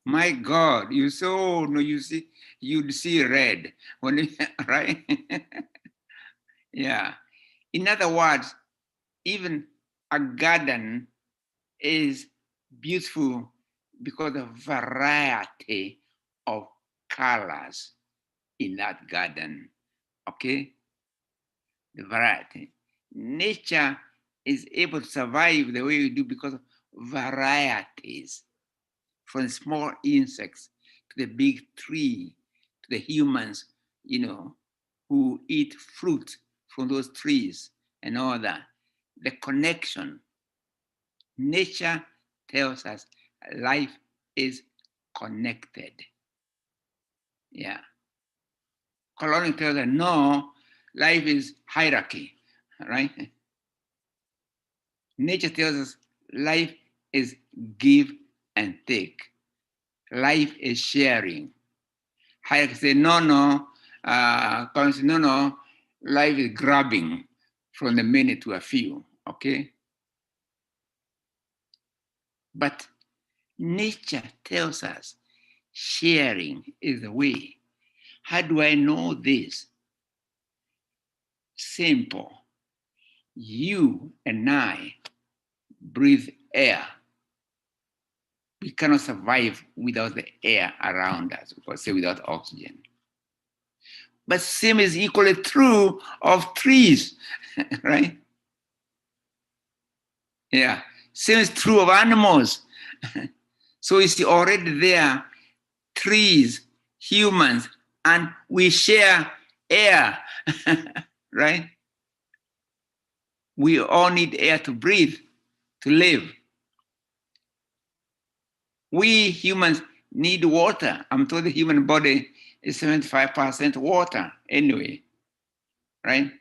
My God, you so no, you see, you'd see red when you, right? Yeah. In other words, even a garden is beautiful because of variety of colors in that garden, okay? The variety. Nature is able to survive the way we do because of varieties, from small insects to the big tree, to the humans, who eat fruit from those trees and all that. The connection. Nature tells us life is connected. Yeah. Colonial tells us no, life is hierarchy, right? Nature tells us life is give and take. Life is sharing. Hierarchy says no, colonial says no, life is grabbing from the many to a few, okay? But nature tells us sharing is the way. How do I know this? Simple. You and I breathe air. We cannot survive without the air around us, or say without oxygen. But same is equally true of trees, right? Yeah, same is true of animals. So it's already there, trees, humans, and we share air, right? We all need air to breathe, to live. We humans need water. I'm told the human body is 75% water anyway, right?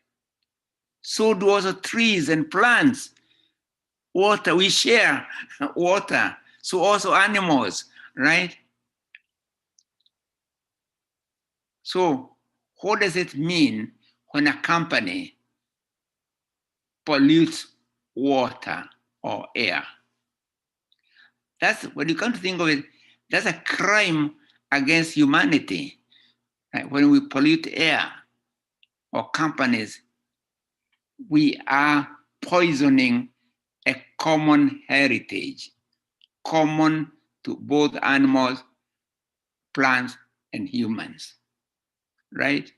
So do also trees and plants. Water, we share water. So also animals, right? So what does it mean when a company pollutes water or air? That's, when you come to think of it, that's a crime against humanity. Right? When we pollute air or companies, we are poisoning a common heritage, common to both animals, plants, and humans, right?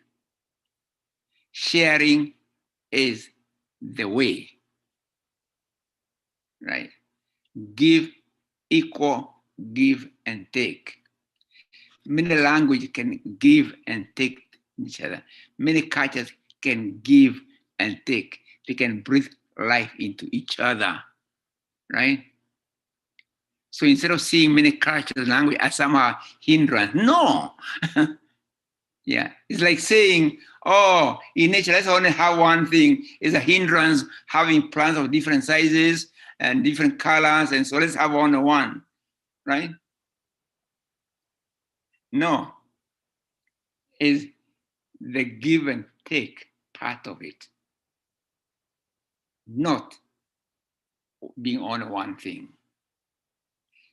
Sharing is the way, right? Give, equal, give and take. Many languages can give and take each other. Many cultures can give and take. They can breathe life into each other, right? So instead of seeing many cultures, language as somehow hindrance, no. Yeah, it's like saying, oh, in nature, let's only have one thing. It's a hindrance having plants of different sizes and different colors, and so let's have only one, right? No, it's the give and take part of it, not being only one thing.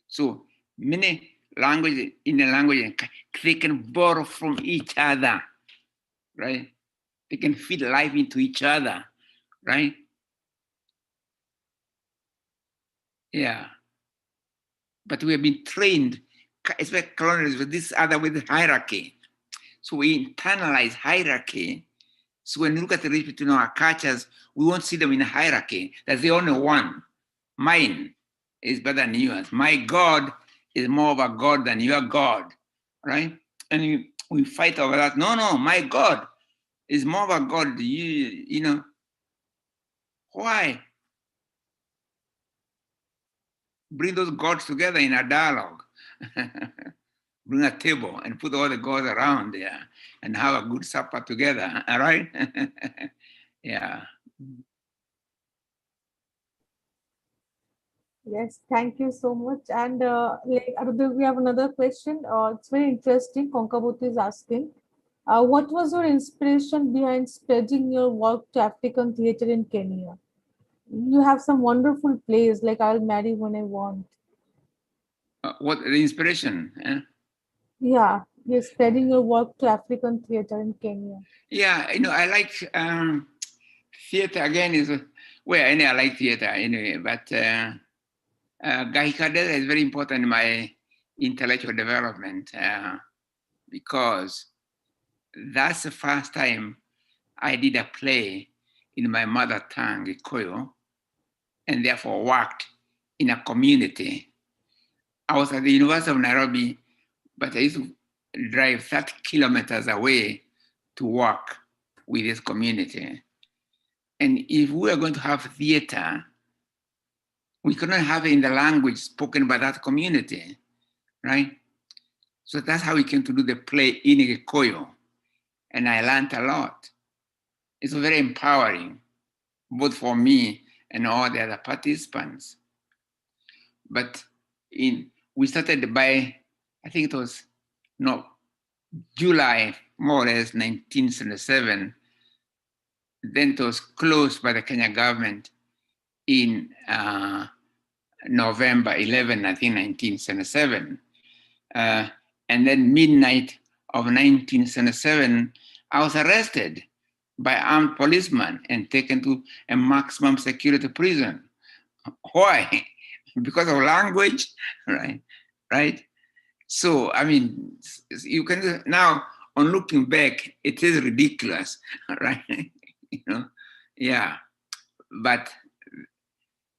So many languages, in the language, they can borrow from each other, right? They can feed life into each other, right? Yeah. But we have been trained, especially colonialism, with this other with hierarchy. So we internalize hierarchy. So when you look at the relationship between our cultures, we won't see them in a hierarchy. There's the only one. Mine is better than yours. My God is more of a God than your God, right? And we fight over that. No, my God is more of a God. You know, why? Bring those gods together in a dialogue. Bring a table and put all the gods around there and have a good supper together, all right? Yeah. Yes, thank you so much. And we have another question. It's very interesting. Konkabuti is asking, what was your inspiration behind spreading your work to African theater in Kenya? You have some wonderful plays like I'll Marry When I Want. What the inspiration? Yeah, you're spreading your work to African theater in Kenya. Yeah, I like theater again is Well, anyway, I like theater anyway, but Gahikade is very important in my intellectual development because that's the first time I did a play in my mother tongue, Ikoyo, and therefore worked in a community. I was at the University of Nairobi, but I used to drive 30 kilometers away to work with this community. And if we were going to have theater, we couldn't have it in the language spoken by that community, right? So that's how we came to do the play in Gikoyo. And I learned a lot. It's very empowering, both for me and all the other participants. But we started by, I think it was, July, more or less, 1977. Then it was closed by the Kenya government in November 11, I think, 1977. And then midnight of 1977, I was arrested by armed policemen and taken to a maximum security prison. Why? Because of language, right? Right? So, I mean, you can now, on looking back, it is ridiculous, right? You know, yeah. But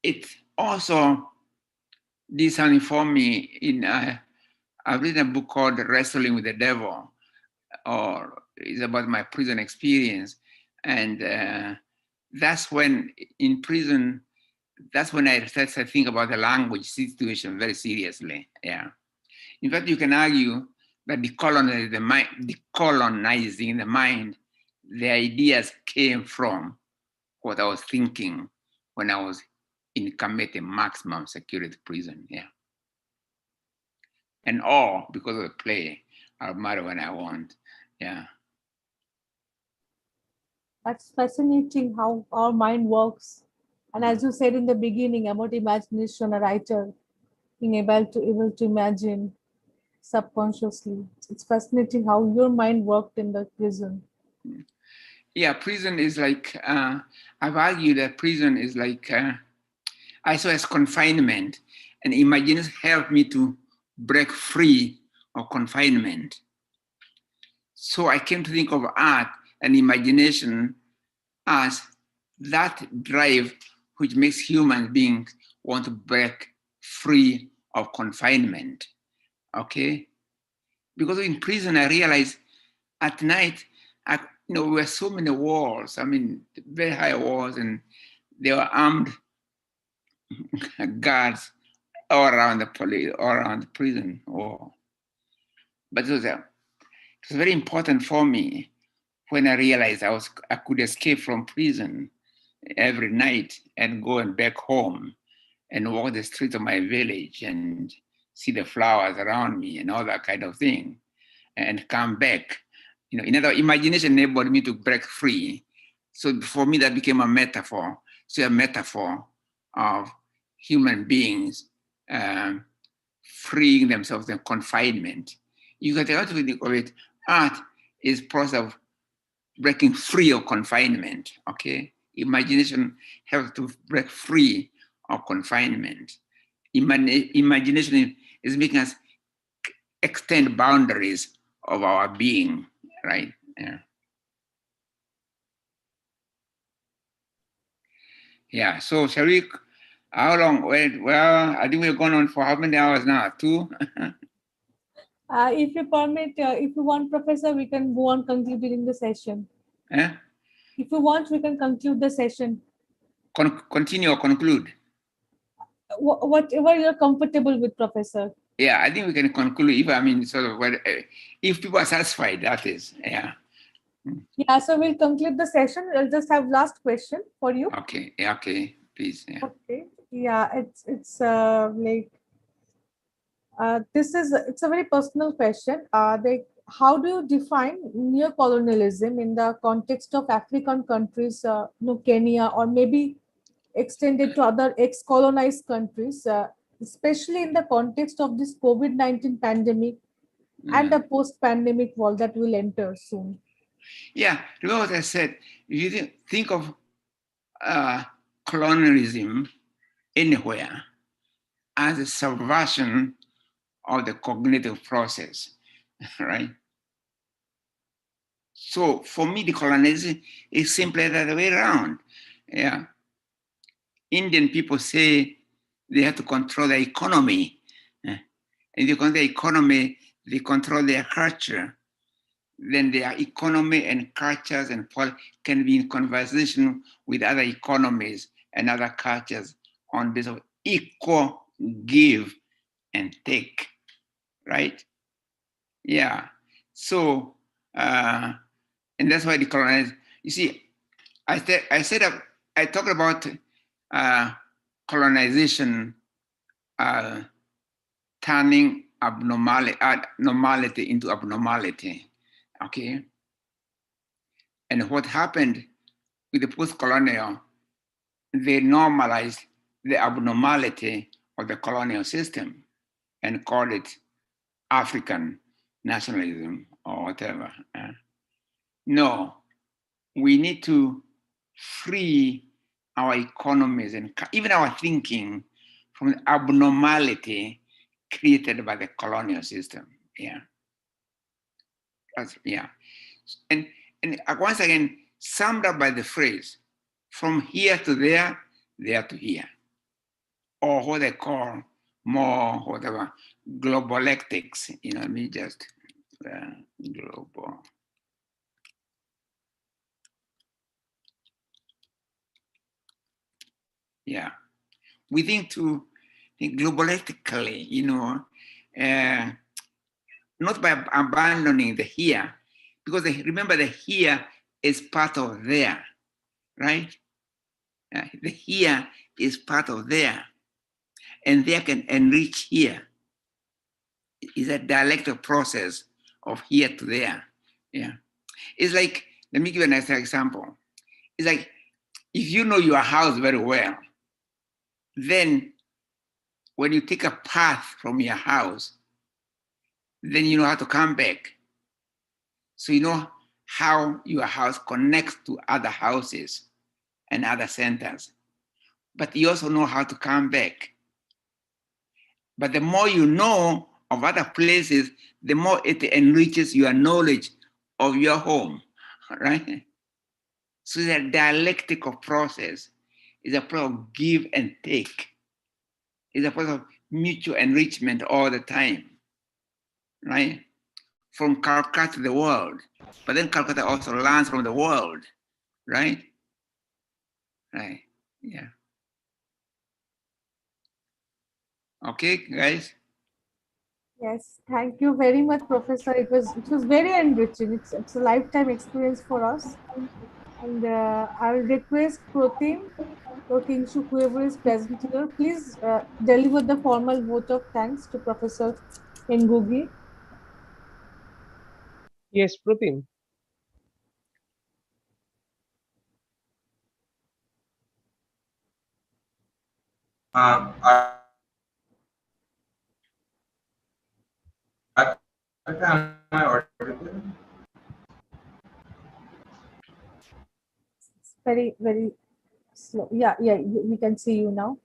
it also did something for me. I've written a book called Wrestling with the Devil, or it's about my prison experience. And that's when in prison, that's when I started to think about the language situation very seriously, yeah. In fact, you can argue that decolonizing the mind, the ideas came from what I was thinking when I was in Kamete maximum security prison, yeah. And all because of the play, I'll marry when I want, yeah. That's fascinating how our mind works. And as you said in the beginning about imagination, a writer being able to imagine subconsciously. It's fascinating how your mind worked in the prison. Yeah, prison is like, I've argued that prison is like, I saw as confinement, and imagination helped me to break free of confinement. So I came to think of art and imagination as that drive which makes human beings want to break free of confinement, okay? Because in prison, I realized at night, there were so many walls, I mean, very high walls, and there were armed guards all around the police, all around the prison wall. But it was very important for me when I realized I could escape from prison every night and go and back home and walk the streets of my village and see the flowers around me and all that kind of thing, and come back. You know, in other imagination enabled me to break free. So for me, that became a metaphor. So a metaphor of human beings freeing themselves from confinement. You can tell think of it, art is process of breaking free of confinement, okay? Imagination helps to break free of confinement. Imagination is making us extend boundaries of our being, right? Yeah. Yeah, so shall we, how long? Well, I think we've gone on for how many hours now? 2? If you permit, if you want, Professor, we can go on concluding the session. If you want, we can conclude the session. Continue or conclude? Whatever you're comfortable with, Professor. Yeah, I think we can conclude if, I mean, sort of, if people are satisfied, that is, yeah. Yeah, so we'll conclude the session. I'll just have last question for you. Okay, yeah, okay, please. Yeah. Okay, yeah, it's like, it's a very personal question. How do you define neocolonialism in the context of African countries, Kenya, or maybe extended to other ex-colonized countries, especially in the context of this COVID-19 pandemic and the post-pandemic world that will enter soon? Yeah, remember what I said, if you think of colonialism anywhere as a subversion of the cognitive process, right? So for me, decolonization is simply the other way around. Yeah. Indian people say they have to control the economy. And if they control the economy, they control their culture. Then their economy and cultures and politics can be in conversation with other economies and other cultures on this equal give and take, right? Yeah. So, and that's why decolonize. You see, I talked about colonization turning normality into abnormality. Okay. And what happened with the post-colonial, they normalized the abnormality of the colonial system and called it African nationalism or whatever. No, we need to free our economies and even our thinking from the abnormality created by the colonial system. Yeah. Yeah. And once again, summed up by the phrase, from here to there to here. Or what they call more, whatever, globaletics. Let me just global. Yeah. We think to think globalistically, not by abandoning the here, because remember the here is part of there, right? The here is part of there, and there can enrich here. It's a dialectical process of here to there. Yeah. It's like, let me give you an example. It's like, if you know your house very well, then when you take a path from your house, then you know how to come back. So you know how your house connects to other houses and other centers. But you also know how to come back. But the more you know of other places, the more it enriches your knowledge of your home, right? So the dialectical process is a process of give and take. It's a process of mutual enrichment all the time, right? From Calcutta to the world. But then Calcutta also learns from the world, right? Right, yeah. Okay, guys? Yes, thank you very much, Professor. It was very enriching. It's a lifetime experience for us. And I will request Protein, whoever is present here, please deliver the formal vote of thanks to Professor Ngugi. Yes, Pratim. Am I audible? It's very, very slow. Yeah, we can see you now.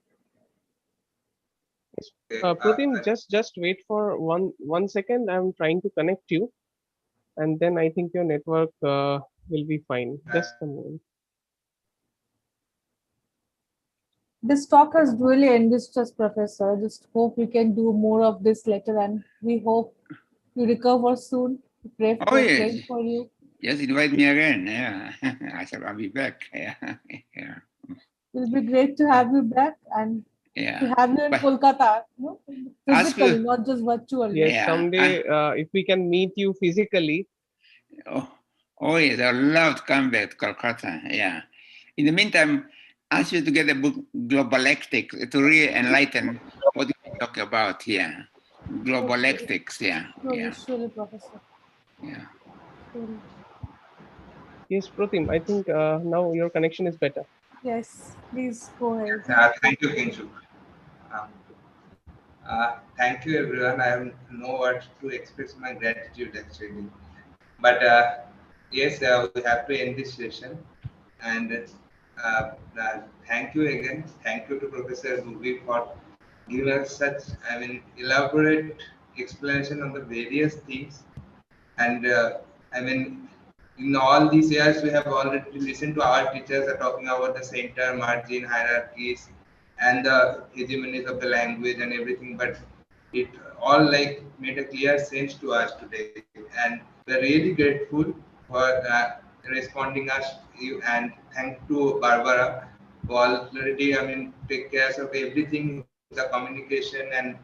Yes. Pratim, just wait for one second. I'm trying to connect you, and then I think your network will be fine. Just a moment. This talk has really enriched us, Professor. I just hope we can do more of this later, and we hope you recover soon. We Oh, yes. pray for you. Just invite me again. Yeah, I'll be back. Yeah, yeah. It'll be great to have you back and Yeah. to have you in Kolkata, physically, not just virtually. Yes, Yeah. someday if we can meet you physically. Oh yes, I'd love to come back to Calcutta. Yeah. In the meantime, ask you to get the book Globaletics to really enlighten what we talk about here. Globaletics, yeah. Surely, Professor. Yeah. Surely. Yes, Pratim, I think now your connection is better. Yes, please go ahead. Thank you, Kinshuk. Thank you, everyone. I have no words to express my gratitude, actually. But yes, we have to end this session. And thank you again. Thank you to Professor Ngugi for giving us such, elaborate explanation on the various things. And in all these years, we have already listened to our teachers are talking about the center, margin, hierarchies, and the hegemonies of the language and everything. But it all like made a clear sense to us today, and we're really grateful for responding us. And thank to Barbara who already, take care of everything, the communication, and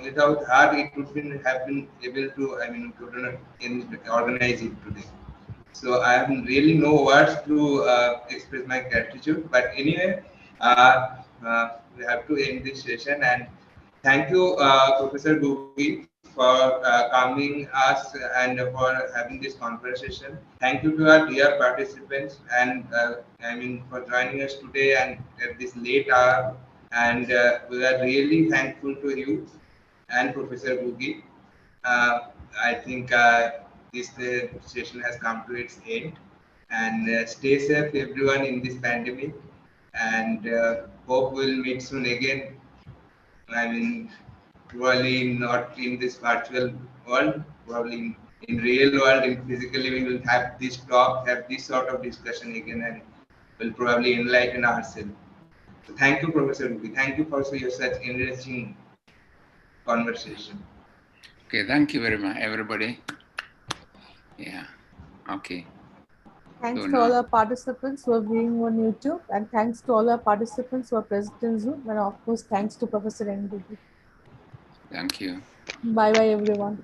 without her, it would have been able to, couldn't organize it today. So I have really no words to express my gratitude. But anyway, we have to end this session. And thank you, Professor Ngugi, for coming us and for having this conversation. Thank you to our dear participants and for joining us today and at this late hour. And we are really thankful to you and Professor Ngugi. I think this session has come to its end. And stay safe, everyone, in this pandemic. And hope we'll meet soon again. Probably not in this virtual world, probably in real world, in physically, we will have this talk, have this sort of discussion again, and will probably enlighten ourselves. So thank you, Professor Ngugi. Thank you for your such enriching conversation. Okay, thank you very much, everybody. Yeah, okay. Thanks So to all now, our participants who are viewing on YouTube, and thanks to all our participants who are present in Zoom, and of course, thanks to Professor Ngugi. thank you. Bye bye, everyone.